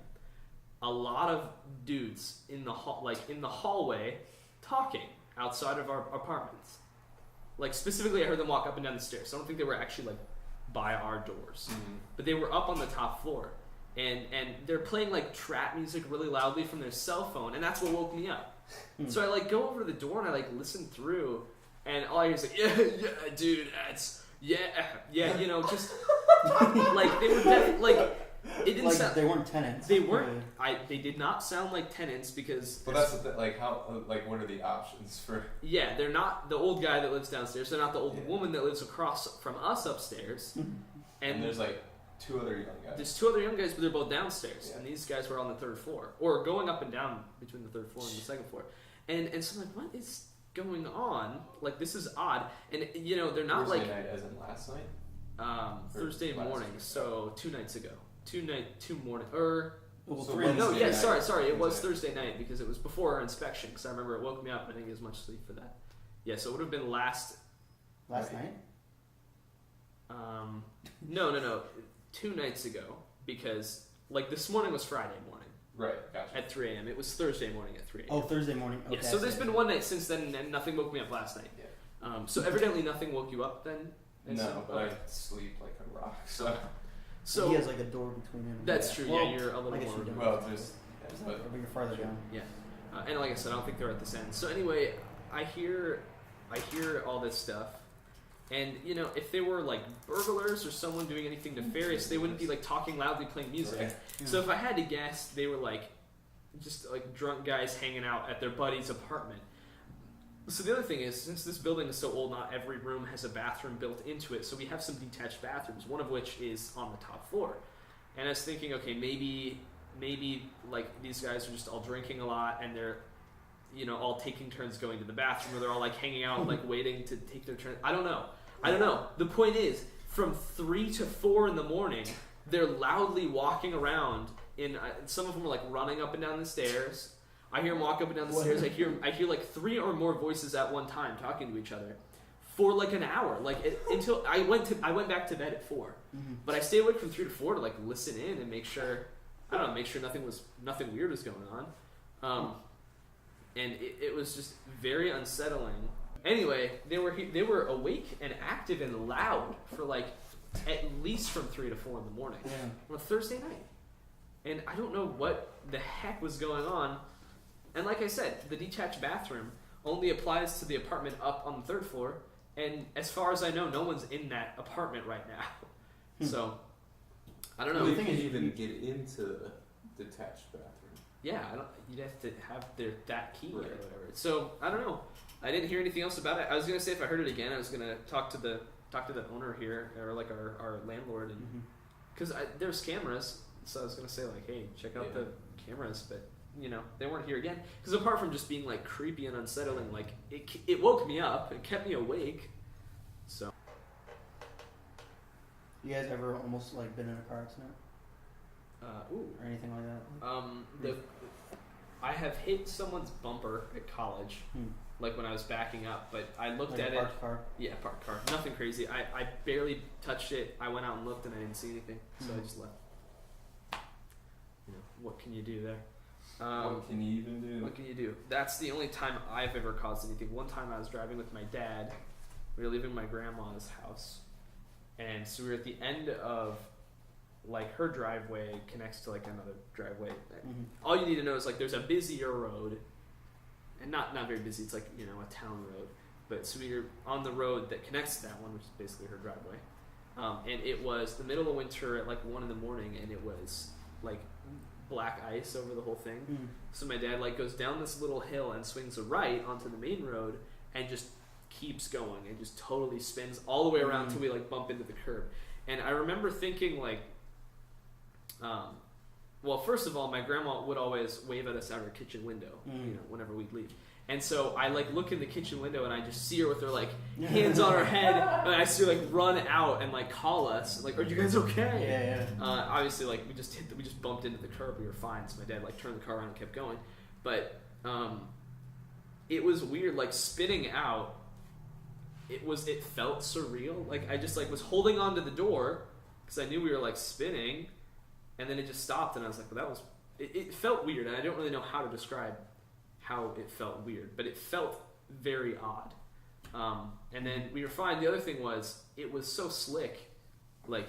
A lot of dudes in the hallway talking outside of our apartments. Like, specifically, I heard them walk up and down the stairs. So I don't think they were actually like by our doors, but they were up on the top floor, and they're playing like trap music really loudly from their cell phone, and that's what woke me up. So I like go over to the door and I like listen through, and all I hear is like, yeah, dude, that's yeah, you know, just like they were definitely like. It didn't
like
sound.
They weren't tenants.
They weren't. They did not sound like tenants because.
But that's the thing. Like how? Like what are the options for?
Yeah, they're not the old guy that lives downstairs. They're not the old woman that lives across from us upstairs.
And there's like 2 other young guys.
There's 2 other young guys, but they're both downstairs, and these guys were on the 3rd floor, or going up and down between the 3rd floor and the 2nd floor. And so I'm like, what is going on? Like, this is odd. And you know, they're not
Thursday
like
night, as in last night.
Thursday morning. So 2 nights ago. 2 morning,
Well,
So
3
Wednesday
no, yeah,
night.
sorry, it was
Wednesday.
Thursday night because it was before our inspection. Because I remember it woke me up and I didn't get as much sleep for that. Yeah, so it would have been last
night.
No, 2 nights ago, because like this morning was Friday morning
Right, gotcha.
at 3 a.m. It was Thursday morning at 3 a.m.
Oh, Thursday morning. Okay,
Yeah, so there's been one night since then, and nothing woke me up last night.
Yeah.
So evidently nothing woke you up then. And
No,
so,
but I sleep like a rock. So
So
he has like a door between him.
that's true.
Well,
Yeah, you're a little
I guess
more.
you don't.
well, there's but
But you're farther down.
Yeah, and like I said, I don't think they're at this end. So anyway, I hear all this stuff, and you know, if they were like burglars or someone doing anything nefarious, they wouldn't be like talking loudly playing music.
Right.
Yeah.
So if I had to guess, they were like just like drunk guys hanging out at their buddy's apartment. So the other thing is, since this building is so old, not every room has a bathroom built into it. So we have some detached bathrooms, one of which is on the top floor. And I was thinking, okay, maybe like these guys are just all drinking a lot and they're, you know, all taking turns going to the bathroom, or they're all like hanging out, like waiting to take their turn. I don't know. The point is, from 3 to 4 in the morning, they're loudly walking around. Some of them are like running up and down the stairs. I hear them walk up and down the stairs. I hear like 3 or more voices at one time talking to each other for like an hour, until I went back to bed at 4. But I stayed awake from 3 to 4 to like listen in and make sure nothing weird was going on. And it was just very unsettling. Anyway, they were awake and active and loud for like at least from 3 to 4 in the morning on a Thursday night. And I don't know what the heck was going on. And like I said, the detached bathroom only applies to the apartment up on the 3rd floor. And as far as I know, no one's in that apartment right now. So, I don't know.
you can even get into the detached bathroom.
Yeah, you'd have to have that key or whatever. So, I don't know. I didn't hear anything else about it. I was going to say if I heard it again, I was going to talk to the owner here, or like our landlord, and because there's cameras. So I was going to say like, hey, check out the cameras, but you know, they weren't here again. Because apart from just being like creepy and unsettling, like it woke me up, it kept me awake. So,
You guys ever almost like been in a car accident
or
anything like that?
I have hit someone's bumper at college, like when I was backing up. But I looked
Like
at
a parked car?
Yeah, parked car. Nothing crazy. I barely touched it. I went out and looked, and I didn't see anything, so I just left. You know. what can you do there?
What can you even do?
What can you do? That's the only time I've ever caused anything. One time I was driving with my dad. We were leaving my grandma's house, and so we were at the end of like her driveway connects to like another driveway.
Mm-hmm.
All you need to know is like there's a busier road, and not very busy. It's like a town road. But so we were on the road that connects to that one, which is basically her driveway. And it was the middle of winter at like 1 a.m, and it was like black ice over the whole thing.
Mm.
So my dad like goes down this little hill and swings a right onto the main road and just keeps going and just totally spins all the way around till we like bump into the curb. And I remember thinking like, well, first of all, my grandma would always wave at us out her kitchen window, whenever we'd leave. And so I like look in the kitchen window and I just see her with her like hands on her head, and I see her like run out and like call us, like, "Are you guys okay?"
Yeah.
Obviously, like we just bumped into the curb. We were fine. So my dad like turned the car around and kept going. But it was weird, like spinning out. It felt surreal. Like I just like was holding onto the door because I knew we were like spinning, and then it just stopped, and I was like, "Well, that was." It felt weird, and I don't really know how to describe how it felt weird, but it felt very odd. And then we were fine. The other thing was it was so slick, like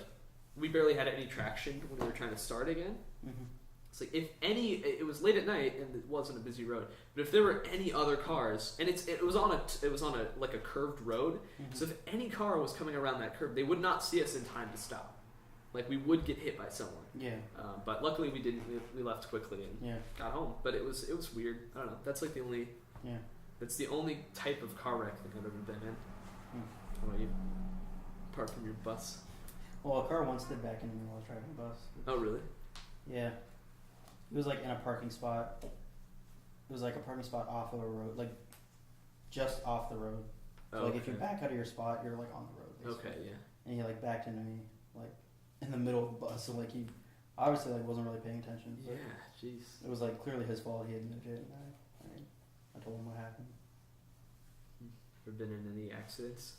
we barely had any traction when we were trying to start again.
Mm-hmm.
It's like it was late at night and it wasn't a busy road, but if there were any other cars, and it was on a like a curved road, so if any car was coming around that curve, they would not see us in time to stop. Like we would get hit by someone. Yeah. But luckily we didn't. We left quickly and got home. But it was weird. I don't know. That's like the only. Yeah. That's the only type of car wreck that I've ever been in. How about you? Apart from your bus.
Well, a car once did back into me while I was driving a bus.
Oh really?
Yeah. It was like in a parking spot. It was like a parking spot off of a road, like just off the road. So like if you back out of your spot, you're like on the road. Basically.
Okay. Yeah.
And he like backed into me like in the middle of the bus, so like he obviously like wasn't really paying attention.
Yeah, jeez. It
was like clearly his fault. He admitted it, and I told him what happened.
Ever been in any accidents?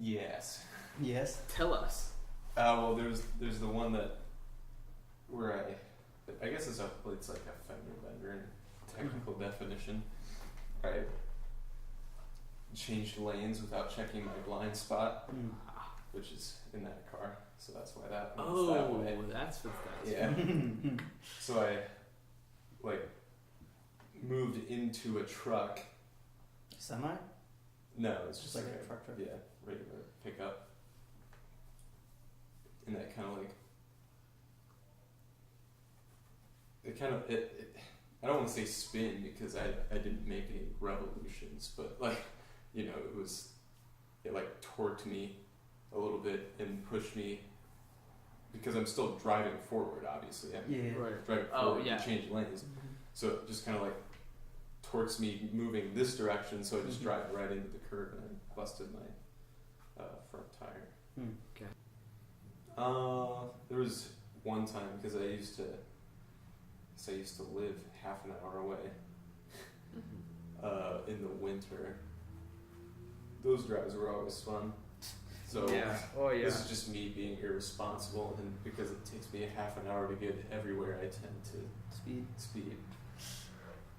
Yes.
Yes.
Tell us.
Well, there's the one where I guess it's like a fender bender in technical definition. I changed lanes without checking my blind spot, which is in that car. So that's why that one's that way.
That's what that's.
Yeah. So I like moved into a truck.
Semi?
No, it's just
like a truck.
Yeah, regular pickup. And that kind of like it I don't want to say spin because I didn't make any revolutions, but like it like torqued me a little bit and pushed me because I'm still driving forward, obviously. I'm driving forward to change lanes. So it just kind of like torques me moving this direction, so I just drive right into the curb and I busted my front tire.
Okay.
There was one time because I used to live half an hour away in the winter. Those drives were always fun. So this is just me being irresponsible, and because it takes me a half an hour to get everywhere, I tend to speed.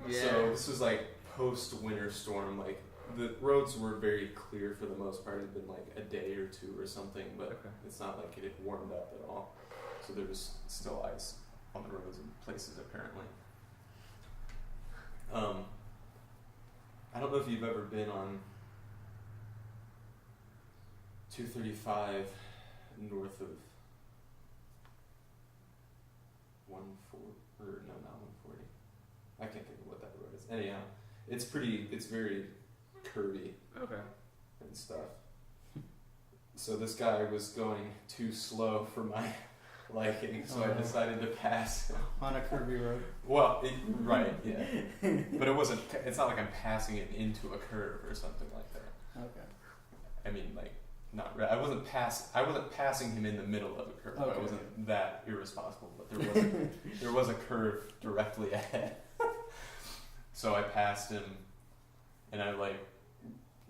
Yeah. So this was like post winter storm. Like the roads were very clear for the most part. It had been like a day or two or something, but it's not like it had warmed up at all. So there was still ice on the roads in places apparently. I don't know if you've ever been on 235 north of 140, or no, not 140. I can't think of what that road is. Anyhow, it's very curvy.
Okay.
And stuff. So this guy was going too slow for my liking, so I decided to pass
on a curvy road.
Well, right, yeah. But it's not like I'm passing it into a curve or something like that.
Okay.
I mean, like, not I wasn't passing him in the middle of a curve. I wasn't that irresponsible, but there was a curve directly ahead. So I passed him, and I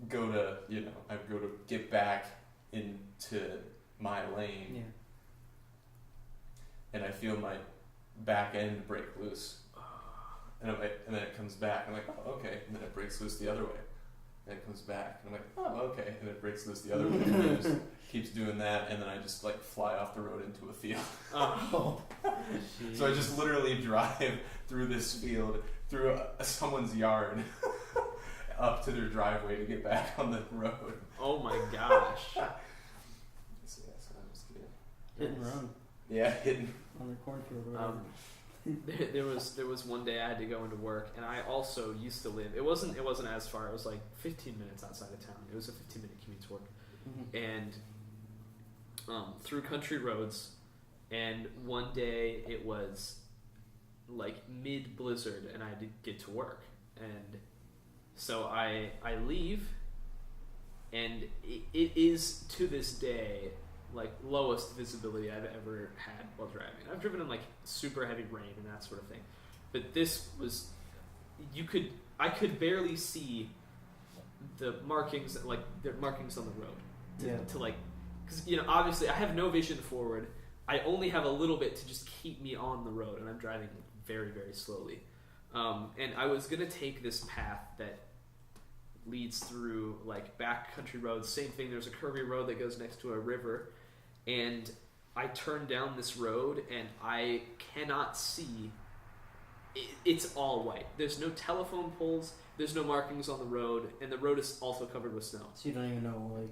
go to get back into my lane.
Yeah.
And I feel my back end break loose. And then it comes back. I'm like, oh, okay. And then it breaks loose the other way. And it comes back. And I'm like, oh, okay. And it breaks loose the other way. And it just keeps doing that. And then I just like fly off the road into a field.
Oh.
So I just literally drive through this field, through someone's yard, up to their driveway to get back on the road.
Oh my gosh.
So yeah, so that was good.
Hit and run
Yeah, hitting.
on the cornfield. Or whatever.
There was one day I had to go into work, and I also used to live. It wasn't as far. It was like 15 minutes outside of town. It was a 15-minute commute to work, and through country roads. And one day it was like mid blizzard, and I had to get to work, and so I leave, and it is to this day like lowest visibility I've ever had while driving. I've driven in like super heavy rain and that sort of thing, but this was I could barely see the markings on the road to like, because obviously I have no vision forward. I only have a little bit to just keep me on the road, and I'm driving very, very slowly. And I was gonna take this path that leads through like back country roads. Same thing. There's a curvy road that goes next to a river. And I turn down this road, and I cannot see. It's all white. There's no telephone poles. There's no markings on the road, and the road is also covered with snow.
So you don't even know, like...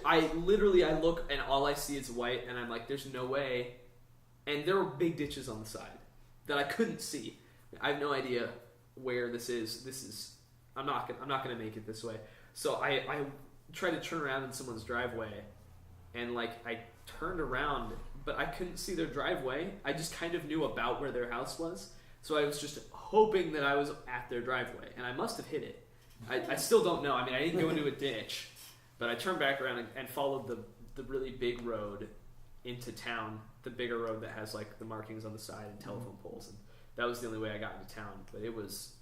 I literally look, and all I see is white, and I'm like, there's no way. And there were big ditches on the side that I couldn't see. I have no idea where this is. I'm not gonna make it this way. So I tried to turn around in someone's driveway. And like I turned around, but I couldn't see their driveway. I just kind of knew about where their house was, so I was just hoping that I was at their driveway, and I must have hit it. I still don't know. I mean, I didn't go into a ditch, but I turned back around and followed the really big road into town, the bigger road that has like the markings on the side and telephone poles, and that was the only way I got into town. But it was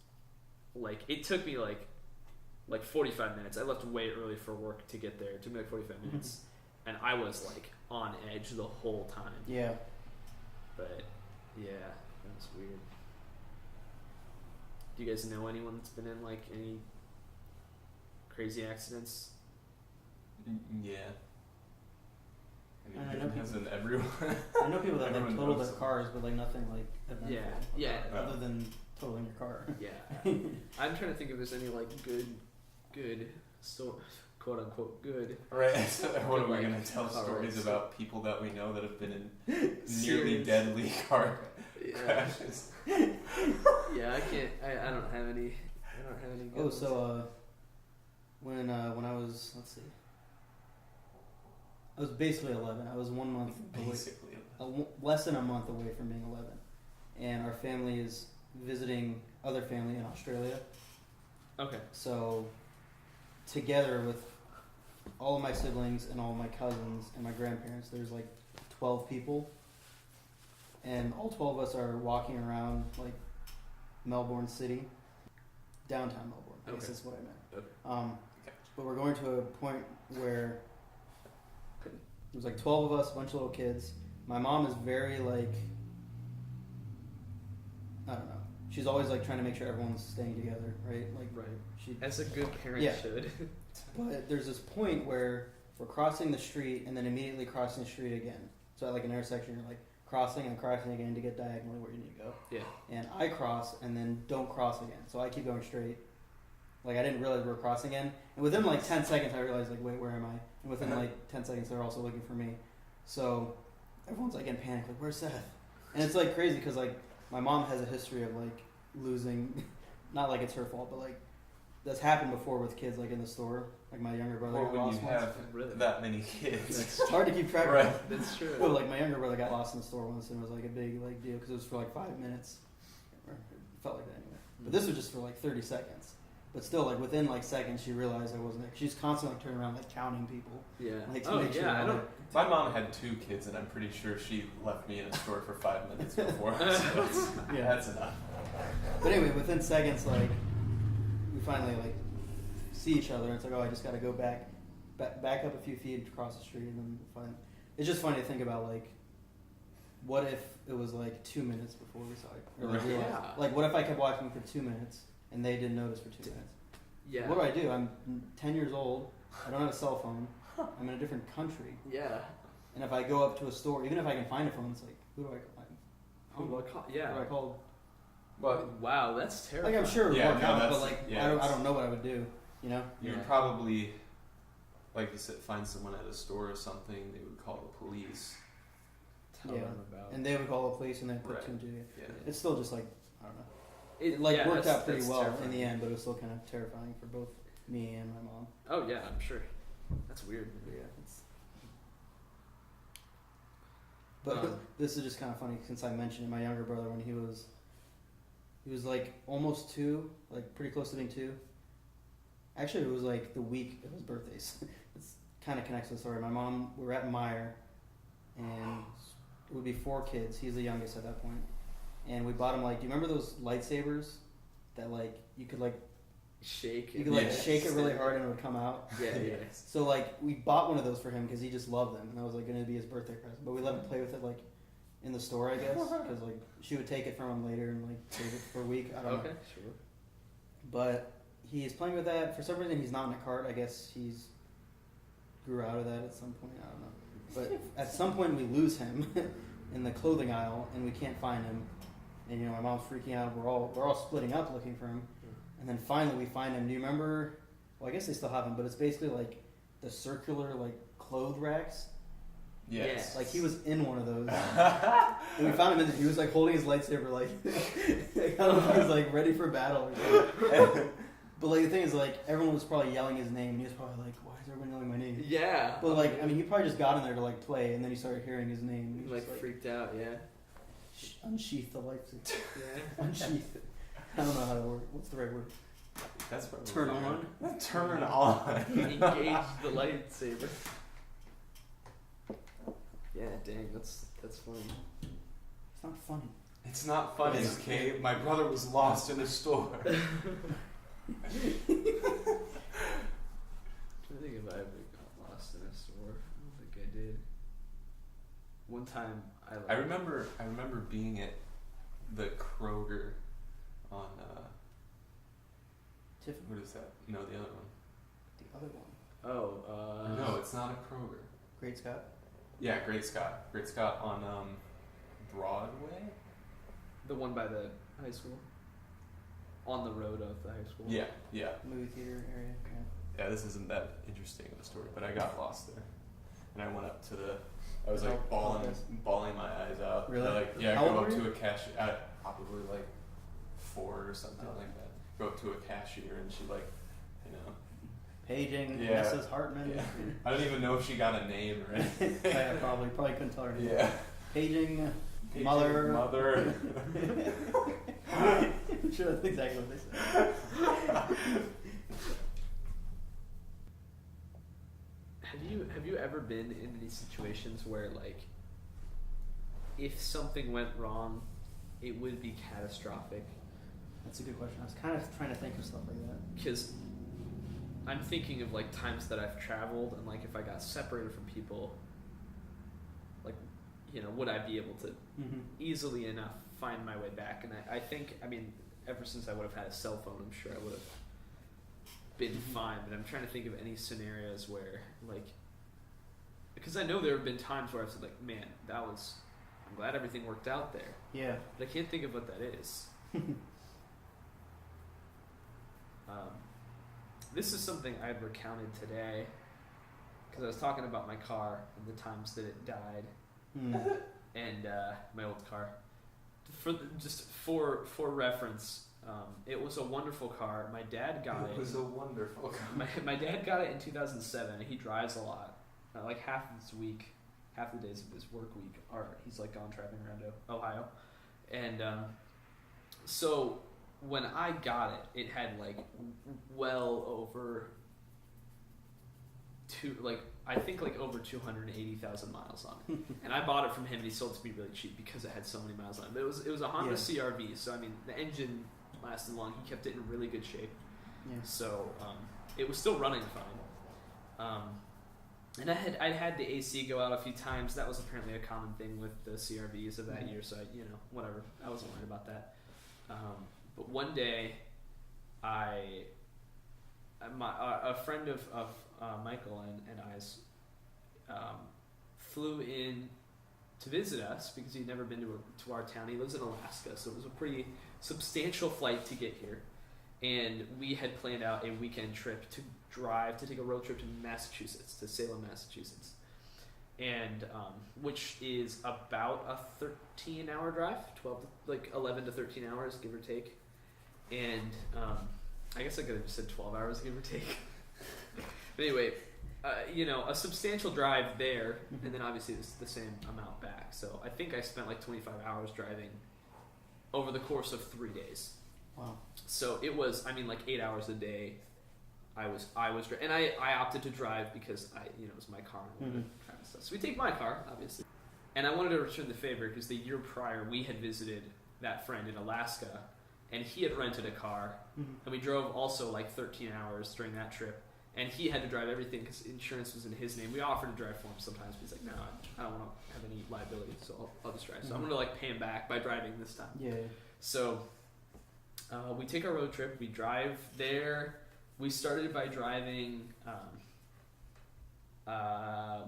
like it took me like 45 minutes. I left way early for work to get there. It took me like 45 minutes. And I was like on edge the whole time.
Yeah.
But yeah, that was weird. Do you guys know anyone that's been in like any crazy accidents?
Yeah.
I know people,
in everyone.
I know people that like total their cars, but like nothing like eventful.
Yeah.
Other than totaling your car.
Yeah. I'm trying to think if there's any like good quote unquote good.
Right. So what are we going to tell stories about people that we know that have been in nearly deadly car crashes?
Yeah, I can't. I don't have any. Good
Oh,
ones.
so when I was, let's see, I was basically 11. I was 1 month
Basically.
less than a month away from being 11, and our family is visiting other family in Australia.
Okay.
So together with all of my siblings and all of my cousins and my grandparents, there's like 12 people, and all 12 of us are walking around like Melbourne City, downtown Melbourne. I guess that's what I meant.
Okay.
But we're going to a point where there's like 12 of us, a bunch of little kids. My mom is very like, I don't know. She's always like trying to make sure everyone's staying together, right? Like,
right.
She,
as a good parent should.
But there's this point where we're crossing the street and then immediately crossing the street again. So at like an intersection, you're like crossing and crossing again to get diagonally where you need to go.
Yeah.
And I cross and then don't cross again. So I keep going straight. Like I didn't realize we were crossing again. And within like 10 seconds, I realized like, wait, where am I? And within like 10 seconds, they're also looking for me. So everyone's like in panic, like, where's Seth? And it's like crazy because like my mom has a history of like losing, not like it's her fault, but like that's happened before with kids like in the store. Like my younger brother got
when
lost
you
once.
have that many kids.
It's hard to keep track
Right.
of.
That's true.
Well, like my younger brother got lost in the store once and it was like a big like deal because it was for like 5 minutes. Or it felt like that anyway. But this was just for like 30 seconds. But still, like within like seconds, she realized I wasn't there. She's constantly like, turning around, like counting people.
Yeah.
Like to make sure.
I don't.
My mom had 2 kids, and I'm pretty sure she left me in a store for 5 minutes before. So that's enough.
But anyway, within seconds, like we finally like see each other, and it's like, oh, I just got to go back up a few feet across the street, and then find. It's just funny to think about like what if it was like 2 minutes before we saw it? Or like,
Yeah.
like, what if I kept watching for 2 minutes and they didn't notice for 2 minutes?
Yeah.
What do? I'm 10 years old. I don't have a cell phone. I'm in a different country.
Yeah.
And if I go up to a store, even if I can find a phone, it's like, who do I call?
Who do I call? Yeah.
Who do I call?
But
Wow, that's terrible.
Like, I'm sure it would work out, but like,
yeah,
I don't know what I would do. You know?
you would probably, like you said, find someone at a store or something. They would call the police.
Tell
Yeah.
them about.
And they would call the police and they'd put
Right.
2 and 2 together.
Yeah.
It's still just like, I don't know.
It
It like
yeah,
worked
that's-
out pretty
that's
well
terrifying.
in the end, but it was still kind of terrifying for both me and my mom.
Oh yeah, I'm sure. That's weird.
But yeah, but this is just kind of funny since I mentioned it. My younger brother, when he was like almost 2, like pretty close to being 2. Actually, it was like the week of his birthdays. It's kind of connects to the story. My mom, we were at Meyer, and it would be 4 kids. He's the youngest at that point, and we bought him like, do you remember those lightsabers that like you could like
Shake.
you could like
Yes.
shake it really hard and it would come out?
Yeah, yeah.
So like we bought one of those for him because he just loved them, and that was like going to be his birthday present. But we let him play with it like in the store, I guess, because like she would take it from him later and like save it for a week. I don't know.
Okay, sure.
But he's playing with that. For some reason, he's not in a cart. I guess he's grew out of that at some point. I don't know. But at some point, we lose him in the clothing aisle, and we can't find him. And you know, my mom's freaking out. We're all splitting up looking for him. And then finally, we find him. Do you remember? Well, I guess they still have him, but it's basically like the circular like clothes racks.
Yes.
Like he was in one of those. And we found him in there. He was like holding his lightsaber, like I don't know if he was like ready for battle or something. But like the thing is, like everyone was probably yelling his name, and he was probably like, "Why is everyone yelling my name?"
Yeah.
But like, I mean, he probably just got in there to like play, and then he started hearing his name. And he was
like
just,
freaked out. Yeah.
unsheath the lightsaber.
Yeah.
Unsheath. I don't know how to word. What's the right word?
That's what
Turn
we're
on.
doing. Turn on.
Engage the lightsaber. Yeah, dang, that's funny.
It's not funny.
It's not funny,
It's-
okay? My brother was lost in a store.
I think if I ever got lost in a store, I don't think I did. One time,
I remember being at the Kroger on
Tiffany.
what is that? No, the other one.
The other one.
Oh,
No, it's not a Kroger.
Great Scott.
Yeah, Great Scott. Great Scott on Broadway.
the one by the high school, on the road of the high school.
Yeah, yeah.
Movie theater area. Yeah.
Yeah, this isn't that interesting of a story, but I got lost there, and I went up to the. I was
How-
like
how
bawling my eyes out.
Really?
I, like, yeah,
How
go
old
up
were
to
you?
a cashier. Probably like 4 or something
Oh.
like that. Go up to a cashier and she like, you know.
Paging
Yeah.
Mrs. Hartman.
Yeah. I don't even know if she got a name or anything.
Yeah, probably couldn't tell her name.
Yeah.
Paging
Paging
mother.
Mother.
I'm sure that's exactly what they said.
Have you ever been in any situations where like, if something went wrong, it would be catastrophic?
That's a good question. I was kind of trying to think of stuff like that.
Because I'm thinking of like times that I've traveled and like if I got separated from people, like, you know, would I be able to
Mm-hmm.
easily enough find my way back? And I think, I mean, ever since I would have had a cell phone, I'm sure I would have been
Mhm.
fine. But I'm trying to think of any scenarios where like, because I know there have been times where I've said like, man, I'm glad everything worked out there.
Yeah.
But I can't think of what that is. This is something I had recounted today because I was talking about my car and the times that it died, and my old car. For reference, it was a wonderful car. My dad got it.
It was a wonderful car.
My dad got it in 2007. He drives a lot. Like half the days of his work week he's like gone driving around Ohio, and so when I got it, it had like well over over 280,000 miles on it, and I bought it from him, and he sold it to me really cheap because it had so many miles on it. But it was a Honda CR-V, so I mean the engine lasted long. He kept it in really good shape,
Yeah.
so it was still running fine. And I had the AC go out a few times. That was apparently a common thing with the CRVs of that year. So whatever. I wasn't worried about that. But one day, a friend of Michael and I's flew in to visit us because he'd never been to our town. He lives in Alaska, so it was a pretty substantial flight to get here. And we had planned out a weekend trip to take a road trip to Massachusetts, to Salem, Massachusetts, and which is about a 13-hour drive, 11 to 13 hours, give or take. And I guess I could have just said 12 hours, give or take. But anyway, a substantial drive there, and then obviously it's the same amount back. So I think I spent like 25 hours driving over the course of 3 days.
Wow.
So it was, like 8 hours a day. I was and I opted to drive because it was my car and kind of stuff. So we take my car, obviously. And I wanted to return the favor because the year prior we had visited that friend in Alaska, and he had rented a car, and we drove also like 13 hours during that trip. And he had to drive everything because insurance was in his name. We offered to drive for him sometimes, but he's like, no, I don't want to have any liability, so I'll just drive. So I'm going to pay him back by driving this time.
Yeah. So
we take our road trip. We drive there. We started by driving.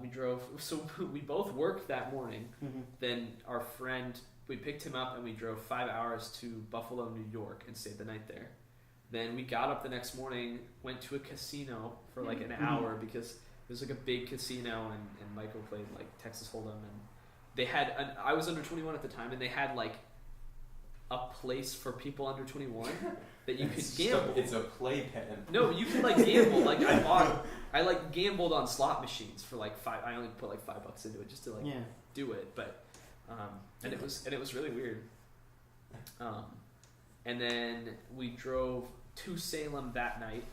We drove. So we both worked that morning. Then our friend, we picked him up and we drove 5 hours to Buffalo, New York, and stayed the night there. Then we got up the next morning, went to a casino for like an hour because it was like a big casino, and Michael played like Texas Hold'em, and they had I was under 21 at the time, and they had like a place for people under 21 that you could gamble.
It's a playpen.
No, you could like gamble. Like I like gambled on slot machines for like $5. I only put like $5 into it just to do it, but and it was really weird. And then we drove to Salem that night,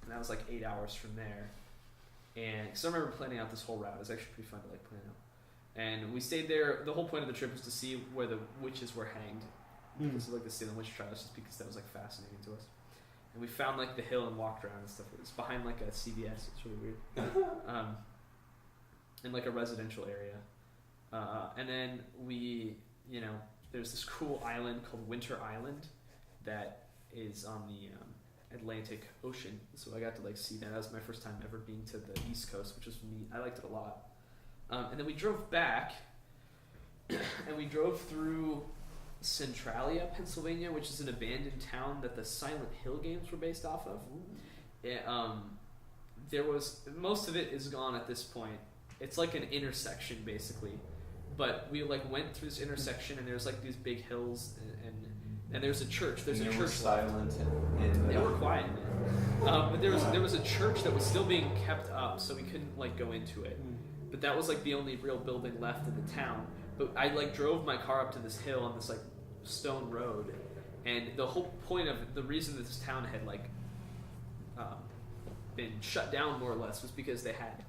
and that was like 8 hours from there. And because I remember planning out this whole route, it was actually pretty fun to like plan out. And we stayed there. The whole point of the trip was to see where the witches were hanged, because of like the Salem witch trials, just because that was like fascinating to us. And we found like the hill and walked around and stuff. It was behind like a CVS. It's really weird. In like a residential area. And then we, there's this cool island called Winter Island that is on the Atlantic Ocean. So I got to like see that. That was my first time ever being to the East Coast, which was neat. I liked it a lot. And then we drove back, and we drove through Centralia, Pennsylvania, which is an abandoned town that the Silent Hill games were based off of. There was, most of it is gone at this point. It's like an intersection basically, but we like went through this intersection, and there's like these big hills, and there's a church. There's a church.
Silent.
They were quiet, man. But there was a church that was still being kept up, so we couldn't like go into it. But that was like the only real building left in the town. But I like drove my car up to this hill on this like stone road, and the whole point of the reason that this town had like been shut down more or less was because they had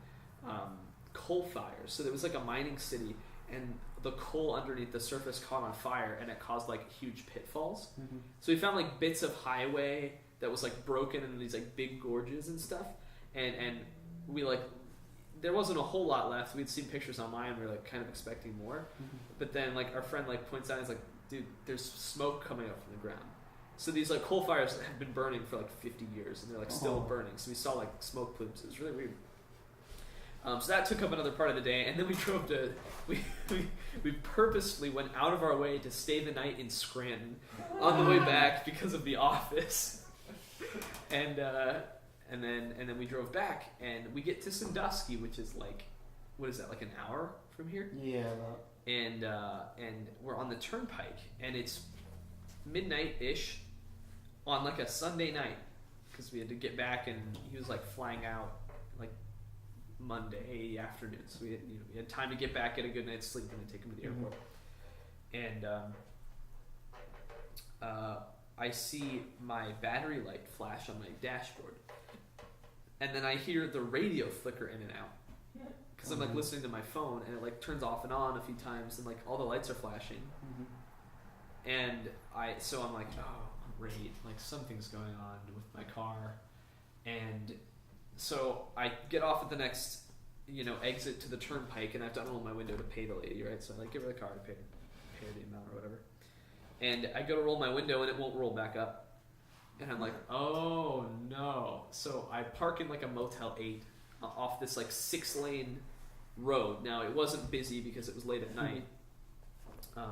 coal fires. So there was like a mining city, and the coal underneath the surface caught on fire, and it caused like huge pitfalls. So we found like bits of highway that was like broken in these like big gorges and stuff, and we like, there wasn't a whole lot left. We'd seen pictures online, we were like kind of expecting more, but then like our friend like points out, he's like, dude, there's smoke coming up from the ground. So these like coal fires had been burning for like 50 years, and they're like still burning. So we saw like smoke plumes. It was really weird. So that took up another part of the day, and then we drove to. We purposefully went out of our way to stay the night in Scranton on the way back because of the office, and then we drove back, and we get to Sandusky, which is like, what is that, like an hour from here?
Yeah.
And we're on the turnpike, and it's midnight-ish on like a Sunday night, because we had to get back, and he was like flying out like Monday afternoon, so we had time to get back, get a good night's sleep, and then take him to the airport. And I see my battery light flash on my dashboard, and then I hear the radio flicker in and out, because I'm like listening to my phone, and it like turns off and on a few times, and like all the lights are flashing. And so I'm like, oh great, like something's going on with my car. And so I get off at the next exit to the turnpike, and I have to unroll my window to pay the lady, right? So I like give her the card, pay her the amount or whatever. And I go to roll my window, and it won't roll back up. And I'm like, oh no. So I park in like a Motel 8 off this like 6-lane road. Now it wasn't busy because it was late at night. And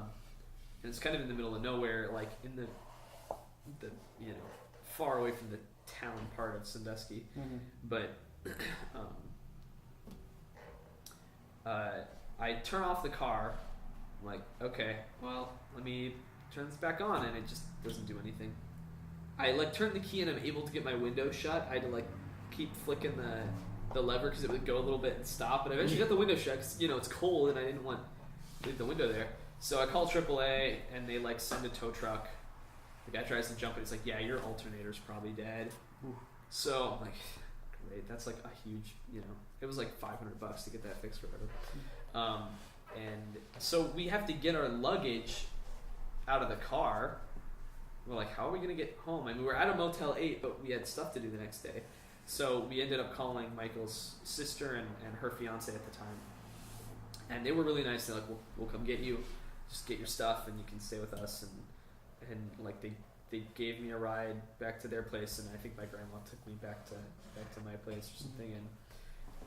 it's kind of in the middle of nowhere, like in the far away from the town part of Sandusky.
Mm-hmm.
But I turn off the car. I'm like, okay, well, let me turn this back on, and it just doesn't do anything. I like turn the key and I'm able to get my window shut. I had to like keep flicking the lever because it would go a little bit and stop, and I eventually got the window shut because it's cold and I didn't want to leave the window there. So I call AAA and they like send a tow truck. The guy tries to jump it. It's like, yeah, your alternator's probably dead.
Ooh.
So I'm like, great. That's like a huge, it was like $500 to get that fixed or whatever. And so we have to get our luggage out of the car. We're like, how are we going to get home? I mean, we're at a Motel 8, but we had stuff to do the next day. So we ended up calling Michael's sister and her fiance at the time. And they were really nice. They're like, we'll come get you. Just get your stuff and you can stay with us. And like they gave me a ride back to their place, and I think my grandma took me back to my place or something.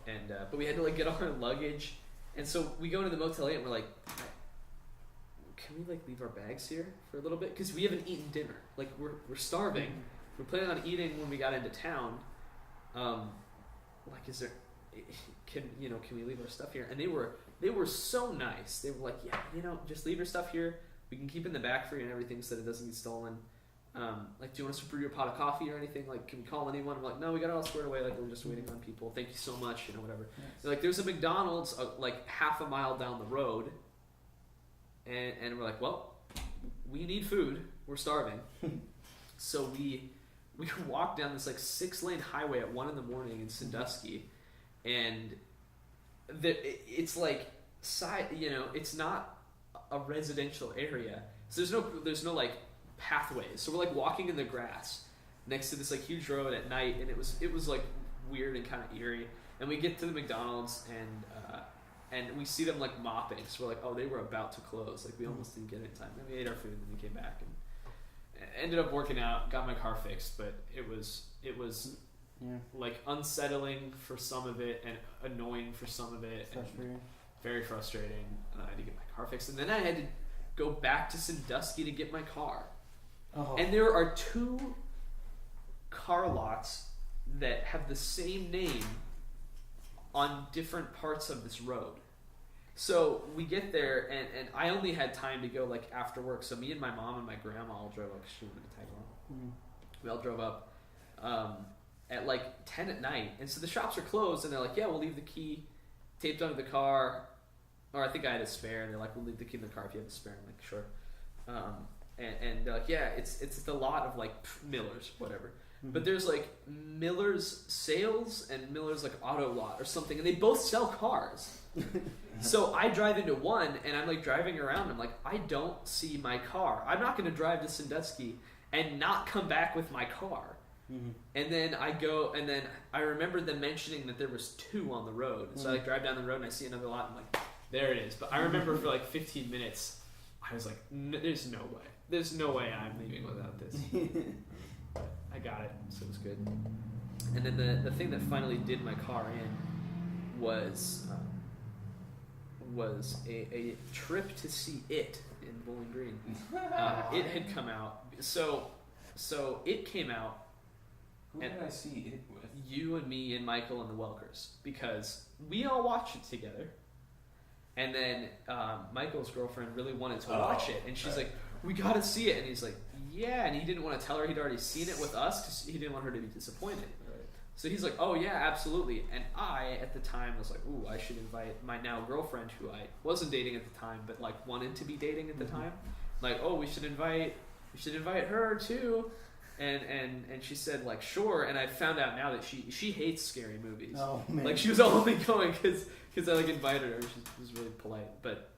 And but we had to like get all our luggage. And so we go into the Motel 8 and we're like, can we like leave our bags here for a little bit? Because we haven't eaten dinner. Like we're starving. We're planning on eating when we got into town. Like, is there? Can we leave our stuff here? And they were so nice. They were like, yeah, just leave your stuff here. We can keep it in the back for you and everything so that it doesn't get stolen. Like, do you want us to brew you a pot of coffee or anything? Like, can we call anyone? We're like, no, we got it all squared away. Like, we're just waiting on people. Thank you so much. Whatever.
Yes.
They're like, there's a McDonald's like half a mile down the road. And we're like, well, we need food. We're starving. So we walk down this like 6-lane highway at 1 a.m. in Sandusky, and it's like it's not a residential area, so there's no like pathways. So we're like walking in the grass next to this like huge road at night, and it was like weird and kind of eerie. And we get to the McDonald's and we see them like mopping, so we're like, oh, they were about to close. Like we almost didn't get it in time. Then we ate our food and we came back and ended up working out, got my car fixed, but it was like unsettling for some of it and annoying for some of it.
Frustrating.
And very frustrating. And I had to get my car fixed, and then I had to go back to Sandusky to get my car.
Oh.
And there are 2 car lots that have the same name on different parts of this road. So we get there, and I only had time to go like after work. So me and my mom and my grandma all drove up. She wanted to tag along. We all drove up at like 10 at night, and so the shops are closed. And they're like, yeah, we'll leave the key taped under the car, or I think I had a spare. And they're like, we'll leave the key in the car if you have a spare. I'm like, sure. And they're like, yeah, it's the lot of like Miller's, whatever. But there's like Miller's Sales and Miller's like Auto Lot or something, and they both sell cars. So I drive into one, and I'm like driving around. I'm like, I don't see my car. I'm not going to drive to Sandusky and not come back with my car.
Mm-hmm.
And then I go, and then I remember them mentioning that there was 2 on the road. So I like drive down the road and I see another lot. And I'm like, there it is. But I remember for like 15 minutes, I was like, there's no way. There's no way I'm leaving without this. I got it, so it was good. And then the thing that finally did my car in was a trip to see It in Bowling Green. It had come out, so It came out.
Who did I see It with?
You and me and Michael and the Welkers, because we all watched it together. And then Michael's girlfriend really wanted to watch it, and she's like, we gotta see it. And he's like, yeah, and he didn't want to tell her he'd already seen it with us because he didn't want her to be disappointed. Right. So he's like, oh yeah, absolutely. And I, at the time, was like, ooh, I should invite my now girlfriend, who I wasn't dating at the time, but like wanted to be dating at the time. Like, oh, we should invite her too. And she said like, sure. And I found out now that she hates scary movies.
Oh man.
Like she was only going because I like invited her. She was really polite. But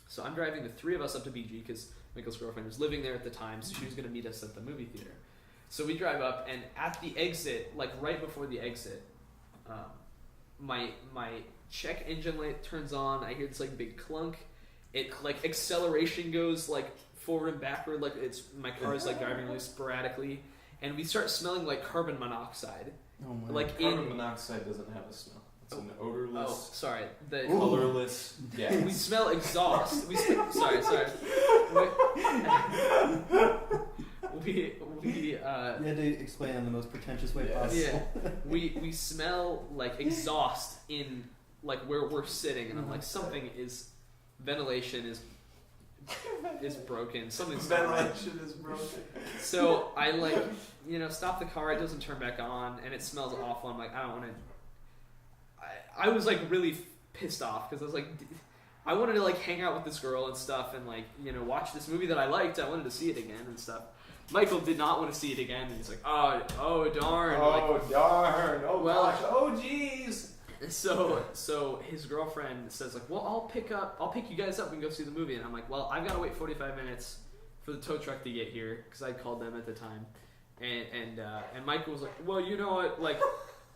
so I'm driving the 3 of us up to BG because Michael's girlfriend was living there at the time, so she was going to meet us at the movie theater. So we drive up, and at the exit, like right before the exit, my check engine light turns on. I hear this like big clunk. It like acceleration goes like forward and backward, like my car is like driving really sporadically, and we start smelling like carbon monoxide.
Oh my.
Like carbon monoxide doesn't have a smell. It's an odorless.
Oh, sorry. The
colorless gas.
We smell exhaust. Sorry. You
had to explain in the most pretentious way possible.
Yeah. We smell like exhaust in like where we're sitting, and I'm like, ventilation is broken. Something's
ventilation is broken.
So I like stop the car. It doesn't turn back on, and it smells awful. I'm like, I don't want to. I was like really pissed off because I was like, I wanted to like hang out with this girl and stuff, and like watch this movie that I liked. I wanted to see it again and stuff. Michael did not want to see it again, and he's like, oh darn,
darn,
well,
gosh, oh jeez.
So his girlfriend says like, well, I'll pick you guys up. We can go see the movie. And I'm like, well, I've got to wait 45 minutes for the tow truck to get here because I called them at the time. And Michael was like, well, you know what, like,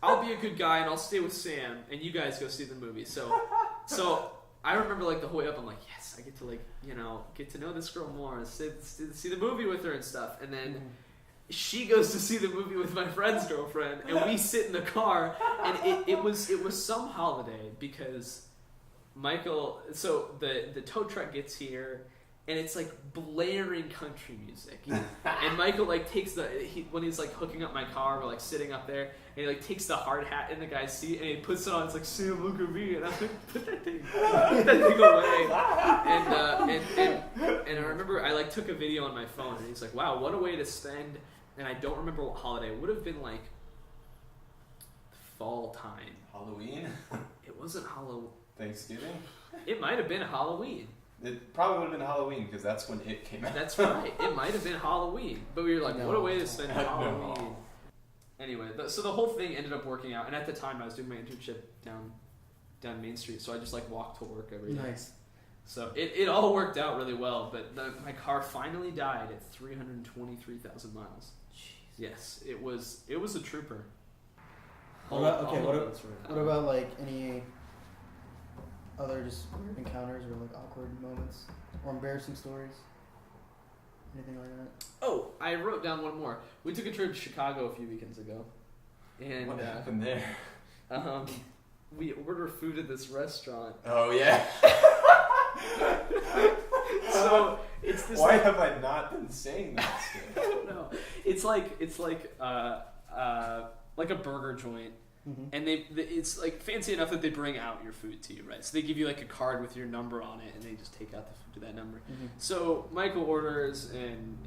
I'll be a good guy and I'll stay with Sam and you guys go see the movie. So I remember like the whole way up, I'm like, yes, I get to like get to know this girl more, see the movie with her and stuff. And then she goes to see the movie with my friend's girlfriend, and we sit in the car, and it was some holiday because Michael. So the tow truck gets here, and it's like blaring country music, and Michael like takes when he's like hooking up my car, we're like sitting up there, and he like takes the hard hat in the guy's seat, and he puts it on. It's like, Sam, look at me, and I'm like, put that thing away. And I remember I like took a video on my phone, and he's like, wow, what a way to spend. And I don't remember what holiday. It would have been like fall time.
Halloween?
It wasn't Halloween.
Thanksgiving?
It might have been Halloween.
It probably would have been Halloween because that's when it came out.
That's right. It might have been Halloween. But we were like, what a way to spend Halloween.
No.
Anyway, so the whole thing ended up working out. And at the time, I was doing my internship down Main Street. So I just like walked to work every day.
Nice.
So it all worked out really well. But my car finally died at 323,000 miles. Yes, it was a trooper.
What about like any other just weird encounters or like awkward moments or embarrassing stories? Anything like that?
Oh, I wrote down one more. We took a trip to Chicago a few weekends ago, and
what happened there?
We ordered food at this restaurant.
Oh yeah.
So it's this.
Why have I not been saying that?
I don't know. It's like a burger joint, and it's like fancy enough that they bring out your food to you, right? So they give you like a card with your number on it, and they just take out the food to that number. So Michael orders, and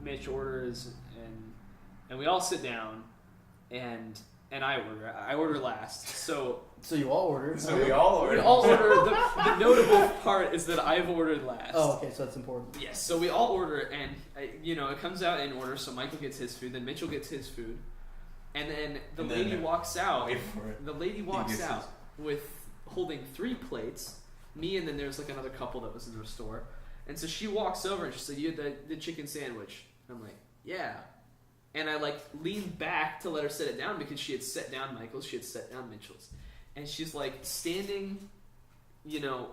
Mitch orders, and we all sit down, and I order last.
So you all ordered.
So we all ordered.
We all order. The notable part is that I've ordered last.
Oh, okay, so that's important.
Yes, so we all order, and it comes out in order. So Michael gets his food, then Mitchell gets his food, and then the lady walks out.
Wait for it.
The lady walks out with holding 3 plates. Me, and then there's like another couple that was in the store, and so she walks over and she's like, "You had the chicken sandwich?" I'm like, "Yeah." And I like leaned back to let her set it down because she had set down Michael's, she had set down Mitchell's. And she's like standing,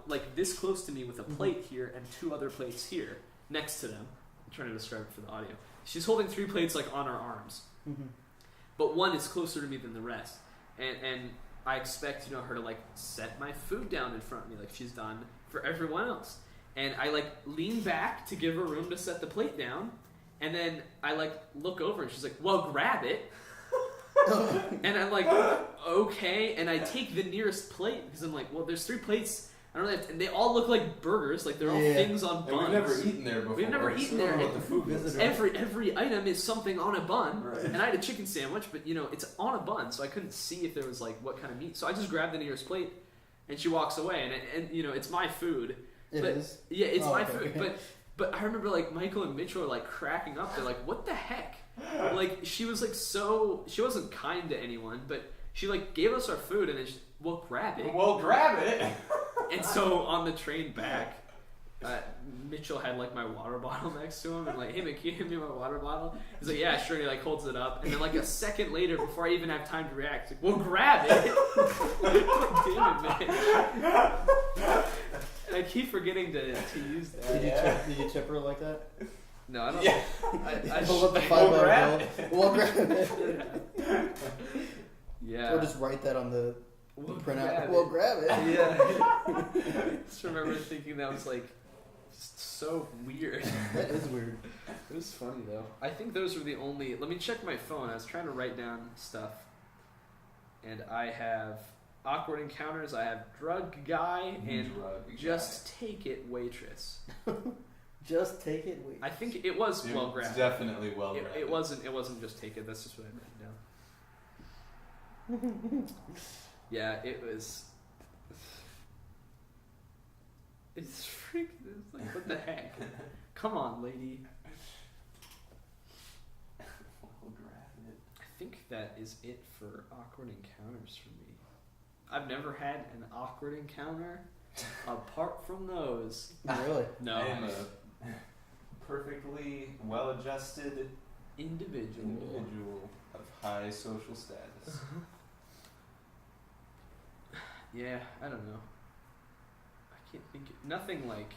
like this close to me with a plate here and 2 other plates here next to them. I'm trying to describe it for the audio. She's holding 3 plates like on her arms. But one is closer to me than the rest. And I expect, her to like set my food down in front of me like she's done for everyone else. And I like lean back to give her room to set the plate down. And then I like look over and she's like, well, grab it. And I'm like, okay. And I take the nearest plate because I'm like, well, there's 3 plates. I don't know, and they all look like burgers, like they're all things on buns.
We've never eaten there before.
We've never eaten there.
What the food is.
Every item is something on a bun.
Right.
And I had a chicken sandwich, but it's on a bun, so I couldn't see if there was like what kind of meat. So I just grabbed the nearest plate, and she walks away, and it's my food.
It is?
Yeah, it's my food. But I remember like Michael and Mitchell were like cracking up. They're like, what the heck? Like she was like she wasn't kind to anyone, but she like gave us our food and then well, grab it.
Well, grab it.
And so on the train back, Mitchell had like my water bottle next to him and like, hey man, can you give me my water bottle? He's like, yeah, sure. And he like holds it up, and then like a second later, before I even have time to react, he's like, well, grab it. And I keep forgetting to use that.
Did you tip her like that?
No, I don't.
Yeah.
I
Pull up the
We'll
$5
grab
bill. We'll grab it.
Yeah.
Or just write that on the
We'll
printout.
grab
We'll
it.
grab it.
Yeah. Just remember thinking that was like just so weird.
That is weird.
It was funny though. I think those were the only. Let me check my phone. I was trying to write down stuff, and I have awkward encounters. I have drug guy and just take it waitress.
Just take it. Wait.
I think it was well
It's
grabbed.
definitely well grabbed.
It wasn't. It wasn't just take it. That's just what I wrote down. Yeah, it was. It's freaking. It's like what the heck? Come on, lady.
We'll grab it.
I think that is it for awkward encounters for me. I've never had an awkward encounter apart from those.
Really?
No.
I am a perfectly well-adjusted
Individual.
of high social status.
Yeah, I don't know. I can't think. Nothing like.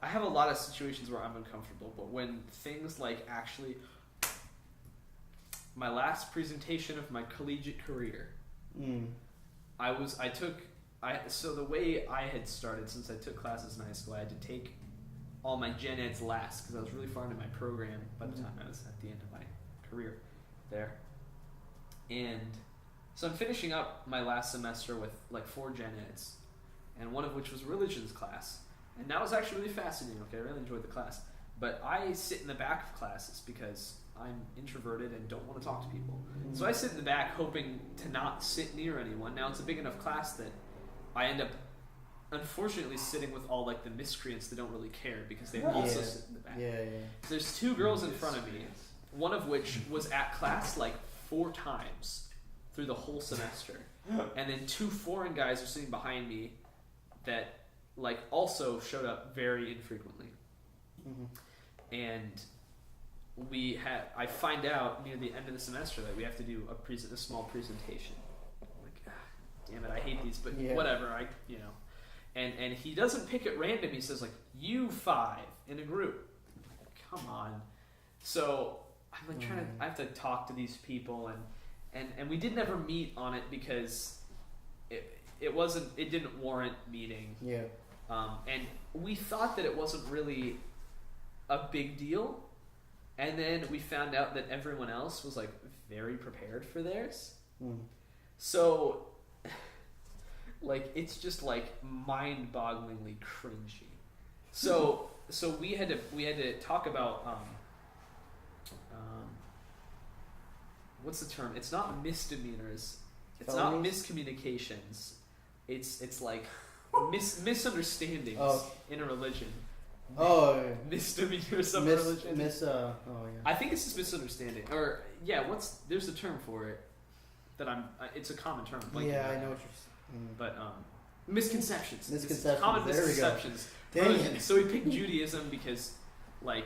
I have a lot of situations where I'm uncomfortable, but when things like actually. My last presentation of my collegiate career. So the way I had started, since I took classes in high school, I had to take all my gen eds last because I was really far into my program by the time I was at the end of my career there. And so I'm finishing up my last semester with like 4 gen eds, and one of which was religions class. And that was actually really fascinating. Okay, I really enjoyed the class. But I sit in the back of classes because I'm introverted and don't want to talk to people. So I sit in the back hoping to not sit near anyone. Now it's a big enough class that I end up unfortunately sitting with all like the miscreants that don't really care because they also sit in the back.
Yeah.
So there's 2 girls in front of me, one of which was at class like 4 times through the whole semester. And then 2 foreign guys are sitting behind me that like also showed up very infrequently. And I find out near the end of the semester that we have to do a small presentation. I'm like, damn it, I hate these, but whatever, and he doesn't pick at random. He says like, you 5 in a group. I'm like, come on. So I'm like I have to talk to these people, and we didn't ever meet on it because it didn't warrant meeting.
Yeah.
And we thought that it wasn't really a big deal. And then we found out that everyone else was like very prepared for theirs. So like it's just like mind-bogglingly cringy. So we had to talk about what's the term? It's not misdemeanors. It's not miscommunications. It's like misunderstandings in a religion.
Misdemeanors
Misdemeanors of religion.
I
think it's just misunderstanding. Or there's a term for it that it's a common term.
I know what you're saying.
But misconceptions.
Misconceptions.
Common
there
misconceptions.
We go. Dang it.
So we picked Judaism because, like,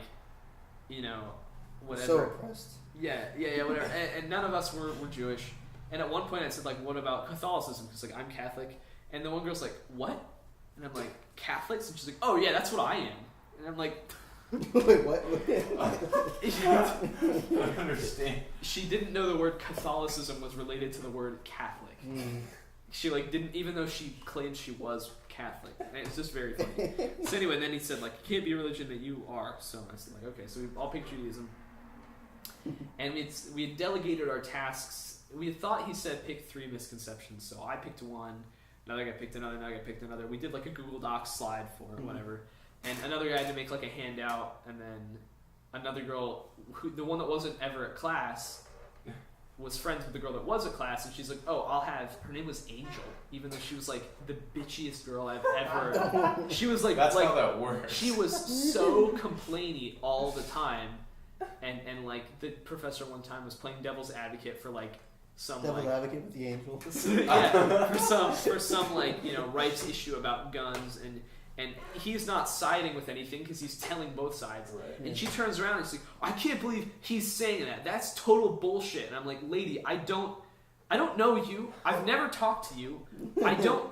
whatever.
So oppressed.
Yeah, whatever. And none of us were Jewish. And at one point I said, like, what about Catholicism? Because, like, I'm Catholic. And the one girl's like, what? And I'm like, Catholics? And she's like, oh, yeah, that's what I am. And I'm like...
Wait, what?
I don't understand.
She didn't know the word Catholicism was related to the word Catholic. She, like, didn't... Even though she claimed she was Catholic. And it's just very funny. So anyway, then he said, like, you can't be a religion that you are. So I said, like, okay. So we all picked Judaism. And we had delegated our tasks. We had thought he said pick 3 misconceptions. So I picked one. Another guy picked another. Another guy picked another. We did like a Google Docs slide for it, whatever. And another guy had to make like a handout. And then another girl, the one that wasn't ever at class, was friends with the girl that was at class. And she's like, oh, her name was Angel. Even though she was like the bitchiest girl I've ever. She was like.
That's
like,
how that works.
She was so complainy all the time. And like the professor one time was playing devil's advocate for like some
devil's advocate with the angel.
for some like rights issue about guns and he's not siding with anything because he's telling both sides.
Right.
And she turns around and she's like, I can't believe he's saying that. That's total bullshit. And I'm like, lady, I don't I don't know you. I've never talked to you. I don't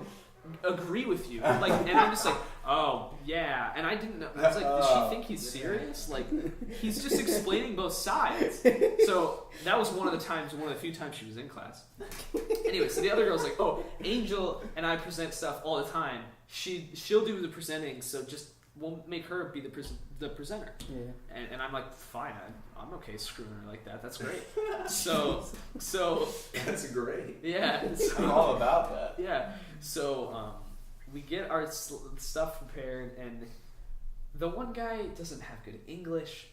agree with you. Like, and I'm just like, oh yeah. And I didn't know. I was like, does she think he's serious? Like, he's just explaining both sides. So that was one of the few times she was in class. Anyway, so the other girl's like, oh, Angel and I present stuff all the time. She'll do the presenting. So just we'll make her be the presenter.
Yeah.
And I'm like, fine, I'm okay screwing her like that. That's great. So
that's great.
Yeah, so,
I'm all about that.
Yeah. So we get our stuff prepared, and the one guy doesn't have good English.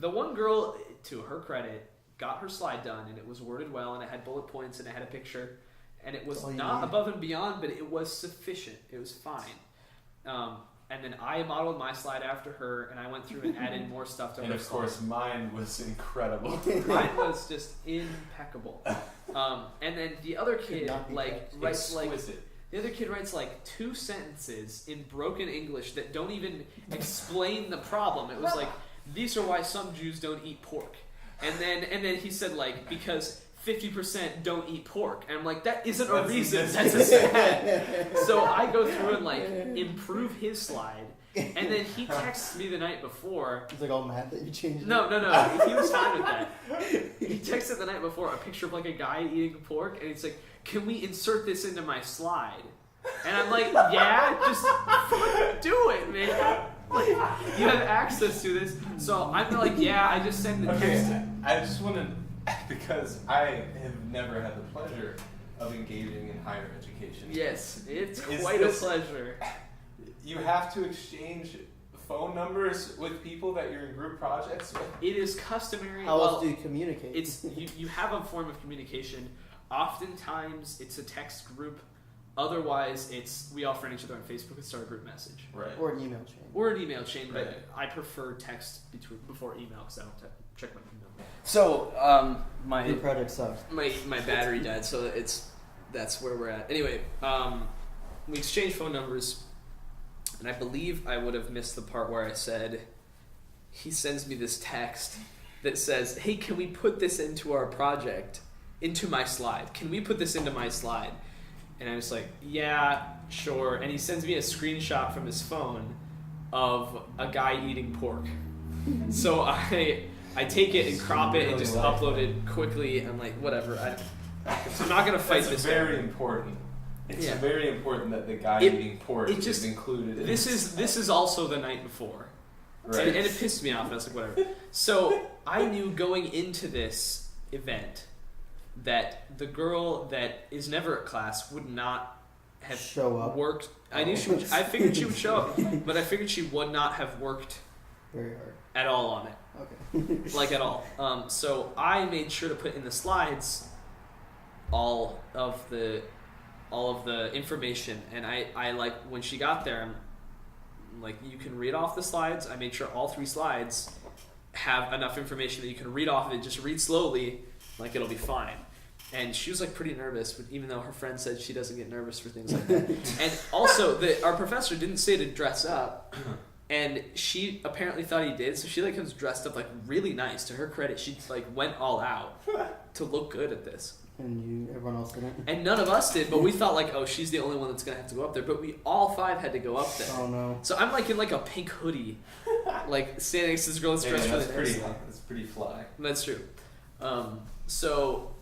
The one girl, to her credit, got her slide done, and it was worded well, and it had bullet points, and it had a picture, and it was not above and beyond, but it was sufficient. It was fine. And then I modeled my slide after her, and I went through and added more stuff to her.
And of course, mine was incredible.
Mine was just impeccable. And then the other kid writes the other kid writes like 2 sentences in broken English that don't even explain the problem. It was like, these are why some Jews don't eat pork, and then he said like, because 50% don't eat pork, and I'm like, that isn't a reason. That's a stat. So I go through and like improve his slide, and then he texts me the night before.
He's like all mad that you changed it.
No, he was fine with that. He texted the night before a picture of like a guy eating pork, and he's like, can we insert this into my slide? And I'm like, yeah, just fucking do it, man. Like, you have access to this. So I'm like, yeah, I just send the text.
I just want to, because I have never had the pleasure of engaging in higher education.
Yes, it's quite a pleasure.
You have to exchange phone numbers with people that you're in group projects with?
It is customary.
How else do you communicate?
It's you have a form of communication. Oftentimes, it's a text group. Otherwise, we all friend each other on Facebook and start a group message.
Right.
Or an email chain.
Right. But I prefer text before email because I don't check my email.
So, my
Your project sucks.
My battery died, so that's where we're at. Anyway, we exchanged phone numbers, and I believe I would have missed the part where I said he sends me this text that says, "Hey, can we put this into our project, into my slide? Can we put this into my slide?" And I was like, yeah, sure. And he sends me a screenshot from his phone of a guy eating pork. So I take it and crop it and just upload it quickly. I'm like, whatever. I'm not going to fight this.
It's very important. It's very important that the guy eating pork is included in
this is also the night before.
Right.
And it pissed me off. I was like, whatever. So I knew going into this event that the girl that is never at class would not have
show up.
Worked. I knew she would. I figured she would show up, but I figured she would not have worked
very hard
at all on it.
Okay.
Like at all. So I made sure to put in the slides all of the information, and I like when she got there, I'm like, you can read off the slides. I made sure all 3 slides have enough information that you can read off of it. Just read slowly. Like, it'll be fine. And she was like pretty nervous, but even though her friend said she doesn't get nervous for things like that. And also, our professor didn't say to dress up, and she apparently thought he did, so she like comes dressed up like really nice. To her credit, she like went all out to look good at this.
And everyone else didn't?
And none of us did, but we thought like, oh, she's the only one that's gonna have to go up there. But we all 5 had to go up there.
Oh no!
So I'm like in like a pink hoodie, like standing next to this girl that's dressed really nicely.
That's pretty fly.
That's true. So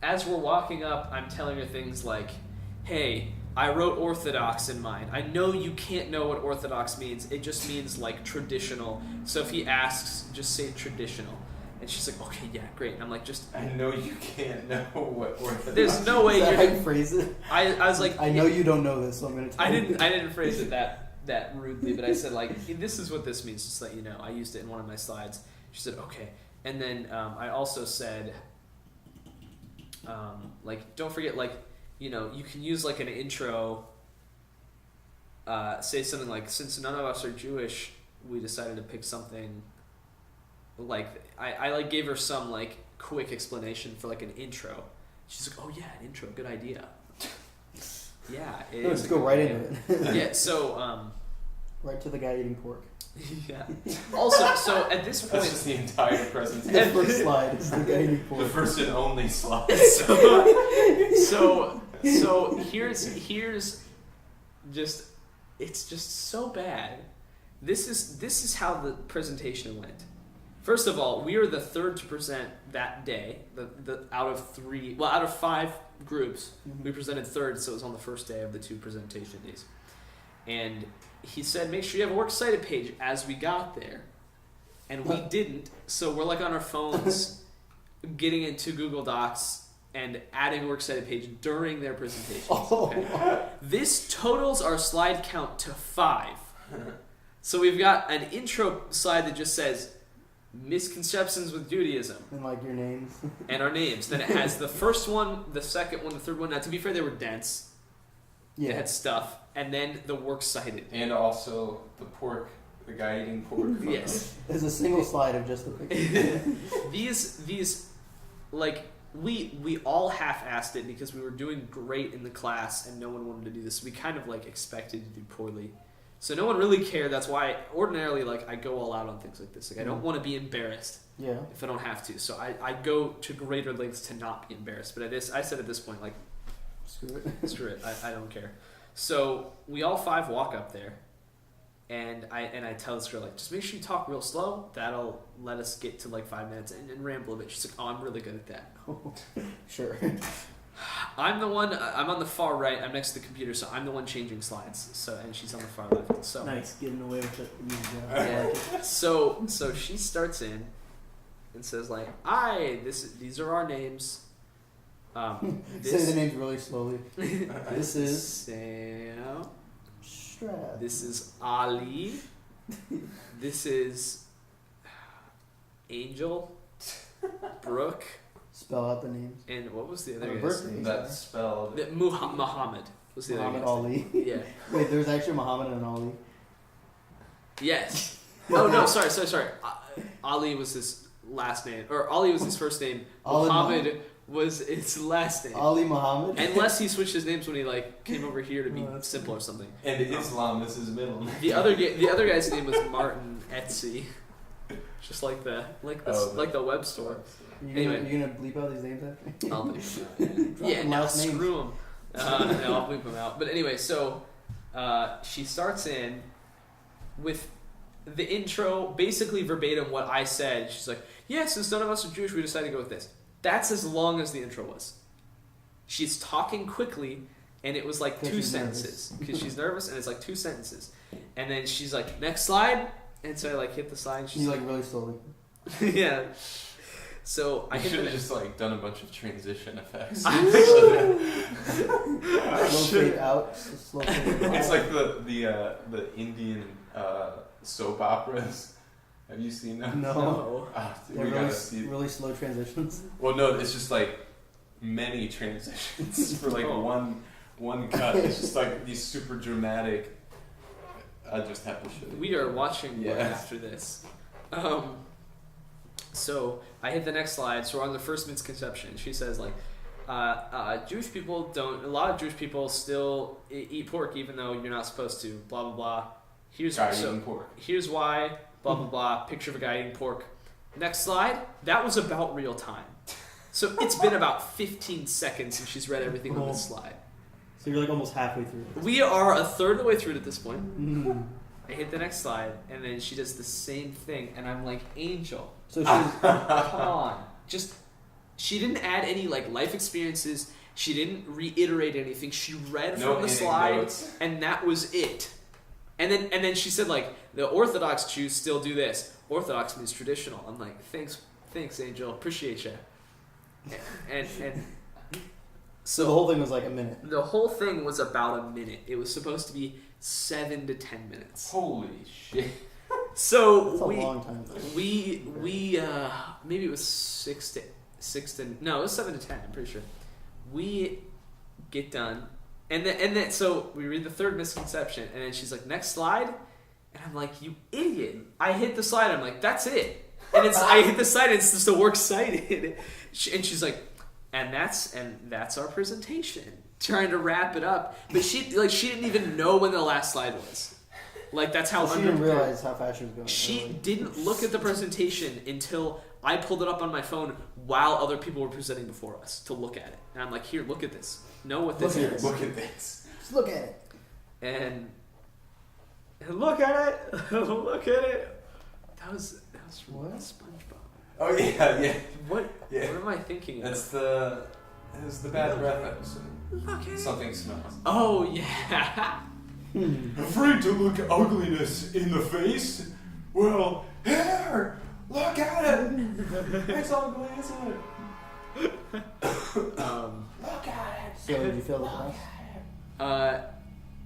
as we're walking up, I'm telling her things like, hey, I wrote Orthodox in mine. I know you can't know what Orthodox means. It just means like traditional. So if he asks, just say traditional. And she's like, okay, yeah, great. And I'm like,
I know you can't know what Orthodox
there's no way
you're
going
to phrase it.
I was like,
I know you don't know this, so I'm going to tell you.
I didn't phrase it that rudely, but I said like, this is what this means, just to let you know. I used it in one of my slides. She said, okay. And then I also said, like, don't forget, like, you know, you can use like an intro, say something like, since none of us are Jewish, we decided to pick something like, I like gave her some like quick explanation for like an intro. She's like, oh yeah, an intro, good idea. Yeah.
Let's go right into it.
Yeah, so
Right to the guy eating pork.
Yeah. Also, so at this point,
That's just the entire presentation.
The first slide is the guy eating pork.
The first and only slide.
So here's just, it's just so bad. This is how the presentation went. First of all, we were the third to present that day. The out of 5 groups, we presented third, so it was on the first day of the 2 presentation days. And he said, make sure you have a works cited page as we got there. And we didn't, so we're like on our phones getting into Google Docs and adding a works cited page during their presentations. Okay? This totals our slide count to 5. So we've got an intro slide that just says misconceptions with Judaism.
And like your names.
And our names. Then it has the first one, the second one, the third one. Now, to be fair, they were dense.
Yeah.
It had stuff. And then the works cited.
And also the pork, the guy eating pork.
Yes.
There's a single slide of just the picture.
These, like, we all half-assed it because we were doing great in the class and no one wanted to do this. We kind of, like, expected to do poorly. So no one really cared. That's why ordinarily, like, I go all out on things like this. Like, I don't want to be embarrassed if I don't have to. So I go to greater lengths to not be embarrassed. But I said at this point, like, screw it. I don't care. So we all 5 walk up there, and I tell this girl, like, just make sure you talk real slow. That'll let us get to like 5 minutes and ramble a bit. She's like, oh, I'm really good at that.
Sure.
I'm on the far right. I'm next to the computer, so I'm the one changing slides. So, and she's on the far left. So
Nice, getting away with it.
yeah. So she starts in and says, like, these are our names.
Say the names really slowly. This is
Sam.
Strad.
This is Ali. This is Angel. Brooke.
Spell out the names.
And what was the other guy's
birthday.
name?
That's spelled.
Muhammad was the
Muhammad
other guy's
Ali.
name. Yeah.
Wait, there's actually Muhammad and Ali.
Yes. Oh no, sorry. Ali was his last name, or Ali was his first name. Muhammad was his last name.
Ali Muhammad.
Unless he switched his name when he like came over here to be simple or something.
And Islam is his middle name.
The other guy's name was Martin Etsy, just like the web store.
You gonna bleep out these names after me?
I'll bleep them out. Yeah, now screw them. No, I'll bleep them out. But anyway, so she starts in with the intro, basically verbatim what I said. She's like, yeah, since none of us are Jewish, we decided to go with this. That's as long as the intro was. She's talking quickly, and it was like 2 sentences. Because she's nervous, and it's like 2 sentences. And then she's like, next slide. And so I like hit the slide. And she's
like really slowly.
Yeah. So I
should have just like done a bunch of transition effects.
Slow fade out. Slow fade out.
It's like the Indian soap operas. Have you seen them?
No.
They're
really slow transitions.
Well, no, it's just like many transitions for like one cut. It's just like these super dramatic. I just have to show you.
We are watching right after this. So I hit the next slide. So we're on the first misconception. She says like, Jewish people don't. A lot of Jewish people still eat pork even though you're not supposed to. Blah blah blah. Here's why. Blah blah blah. Picture of a guy eating pork. Next slide. That was about real time. So it's been about 15 seconds since she's read everything on this slide.
So you're like almost halfway through.
We are a third of the way through it at this point.
Mm.
I hit the next slide, and then she does the same thing, and I'm like, Angel,
So
come on. She didn't add any like life experiences. She didn't reiterate anything. She read from the slide, and that was it. And then she said like, the Orthodox Jews still do this. Orthodox means traditional. I'm like, thanks, Angel, appreciate you. And
so the whole thing was like a minute.
The whole thing was about a minute. It was supposed to be 7 to 10 minutes.
Holy shit!
So
that's a long time.
We maybe it was 6 to no, it was 7 to 10. I'm pretty sure. We get done, and then so we read the third misconception, and then she's like, next slide, and I'm like, you idiot! I hit the slide. I'm like, that's it. And I hit the slide, and it's just a works cited. And she's like, and that's our presentation. Trying to wrap it up, but she didn't even know when the last slide was. Like, that's how
So she didn't realize how fast she was going.
She
really.
didn't look at the presentation until I pulled it up on my phone while other people were presenting before us to look at it. And I'm like, here, look at this. Know what this is.
Look at this.
Just look at it.
And look at it. Look at it. That was
What?
SpongeBob.
Oh yeah.
What?
Yeah.
What am I thinking of?
It was the bad breath episode.
Look at it.
Something smells.
Oh yeah.
Afraid to look ugliness in the face? Well, here, look at it. It's ugly, isn't it? Look at it.
So did you feel the class?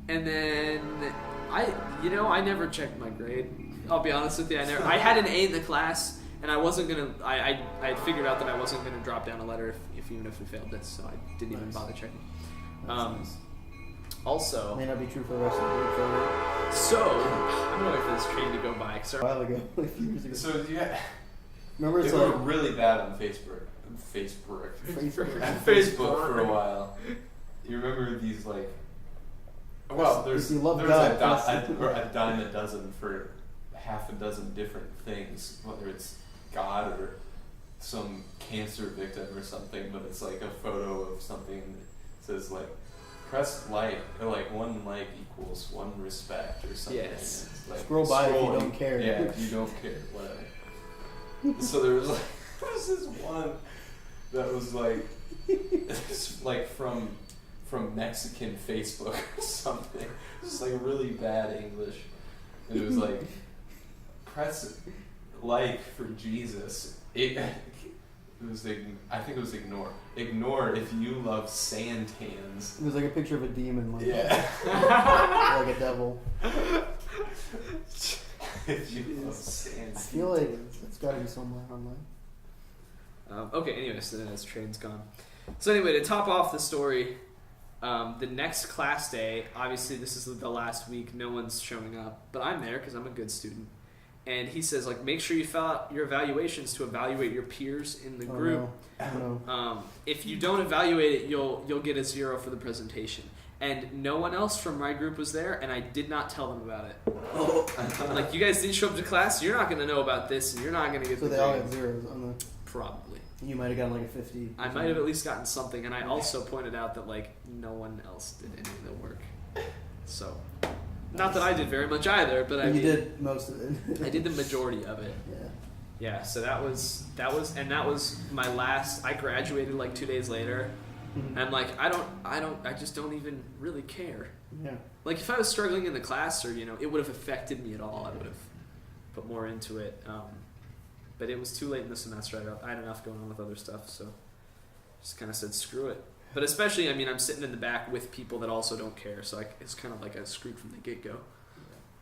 And then I never checked my grade. I'll be honest with you, I had an A in the class, and I wasn't gonna. I had figured out that I wasn't gonna drop down a letter even if we failed this, so I didn't even bother checking. Also,
May not be true for the rest of the group.
so I'm gonna wait for this train to go by.
A while ago, a few years ago.
So yeah,
Remember,
they
it's
were
like
really bad on Facebook.
Facebook.
On Facebook for a while. You remember these like? Well, there's
If you love
a
God,
dime a dozen for half a dozen different things, whether it's God or some cancer victim or something, but it's like a photo of something that says like press like, or like one like equals one respect or something.
Yes.
It's like,
Scroll by if you don't care.
Yeah, if you don't care, whatever. So there was this one that was like it's like from Mexican Facebook or something. It was like really bad English. And it was like press like for Jesus. It was I think it was ignore. Ignore if you love santans.
It was like a picture of a demon, like,
Yeah.
like a devil.
If you love
I
santans.
feel like it's got to be somewhere online.
Okay. Anyway, so then this train's gone. So anyway, to top off the story, the next class day, obviously this is the last week, no one's showing up, but I'm there because I'm a good student. And he says, like, make sure you fill out your evaluations to evaluate your peers in the group.
Oh, no.
If you don't evaluate it, you'll get a 0 for the presentation. And no one else from my group was there, and I did not tell them about it. Like, you guys didn't show up to class, you're not going to know about this, and you're not going to get
So
the
they all
grade.
got zeros on the.
Probably.
You might have gotten like a 50.
I might have at least gotten something, and I also pointed out that, like, no one else did any of the work. So, not that I did very much either, but I
You
mean,
did most of it.
I did the majority of it.
Yeah.
Yeah, so that was my last. I graduated like 2 days later, and I'm like, I just don't even really care.
Yeah.
Like, if I was struggling in the class, or it would have affected me at all, I would have put more into it. But it was too late in the semester. I had enough going on with other stuff, so just kind of said screw it. But especially, I mean, I'm sitting in the back with people that also don't care, so it's kind of like I was screwed from the get-go.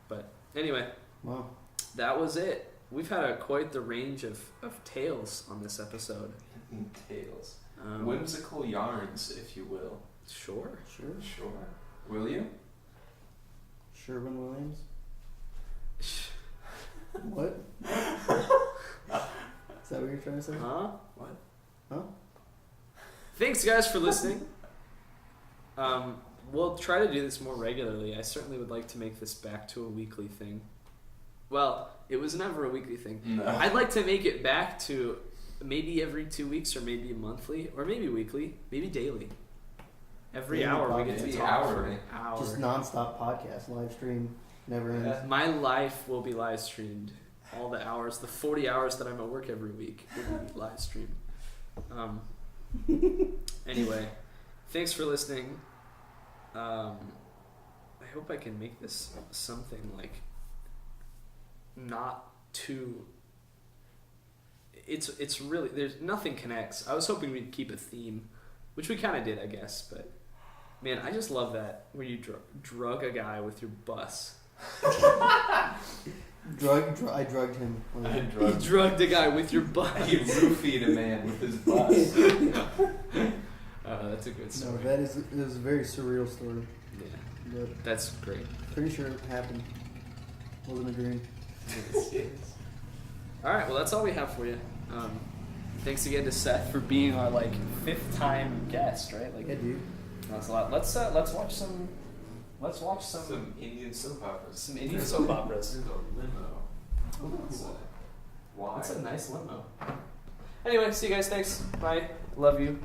But anyway,
Wow.
that was it. We've had quite the range of tales on this episode.
Tales. Whimsical yarns, if you will.
Sure.
Sure.
Will you?
Sherwin Williams. What? Is that what you're trying to say?
Huh?
What?
Huh?
Thanks, guys, for listening. We'll try to do this more regularly. I certainly would like to make this back to a weekly thing. Well, it was never a weekly thing.
No.
I'd like to make it back to maybe every 2 weeks, or maybe monthly, or maybe weekly, maybe daily. Every
Maybe
hour we get
maybe
to talk for
hourly.
an hour.
Just non-stop podcast, live stream, never ends.
Yeah.
My life will be live streamed. All the hours, the 40 hours that I'm at work every week will be live streamed. Anyway, thanks for listening. I hope I can make this something like not too. It's really, there's nothing connects. I was hoping we'd keep a theme, which we kind of did, I guess. But man, I just love that where you drug a guy with your bus.
I drugged him.
You drugged a guy with your bus.
He roofied a man with his bus.
That's a good
No,
story.
that is a very surreal story.
Yeah,
But
that's great.
pretty sure it happened. Wasn't a dream.
All right, well, that's all we have for you. Thanks again to Seth for being our like 5th time guest, right? Like,
Yeah, dude.
that's a lot. Let's watch some Let's watch
some Indian soap operas.
Some Indian soap operas.
There's a limo.
Ooh.
Why?
That's a nice limo. Anyway, see you guys. Thanks. Bye. Love you.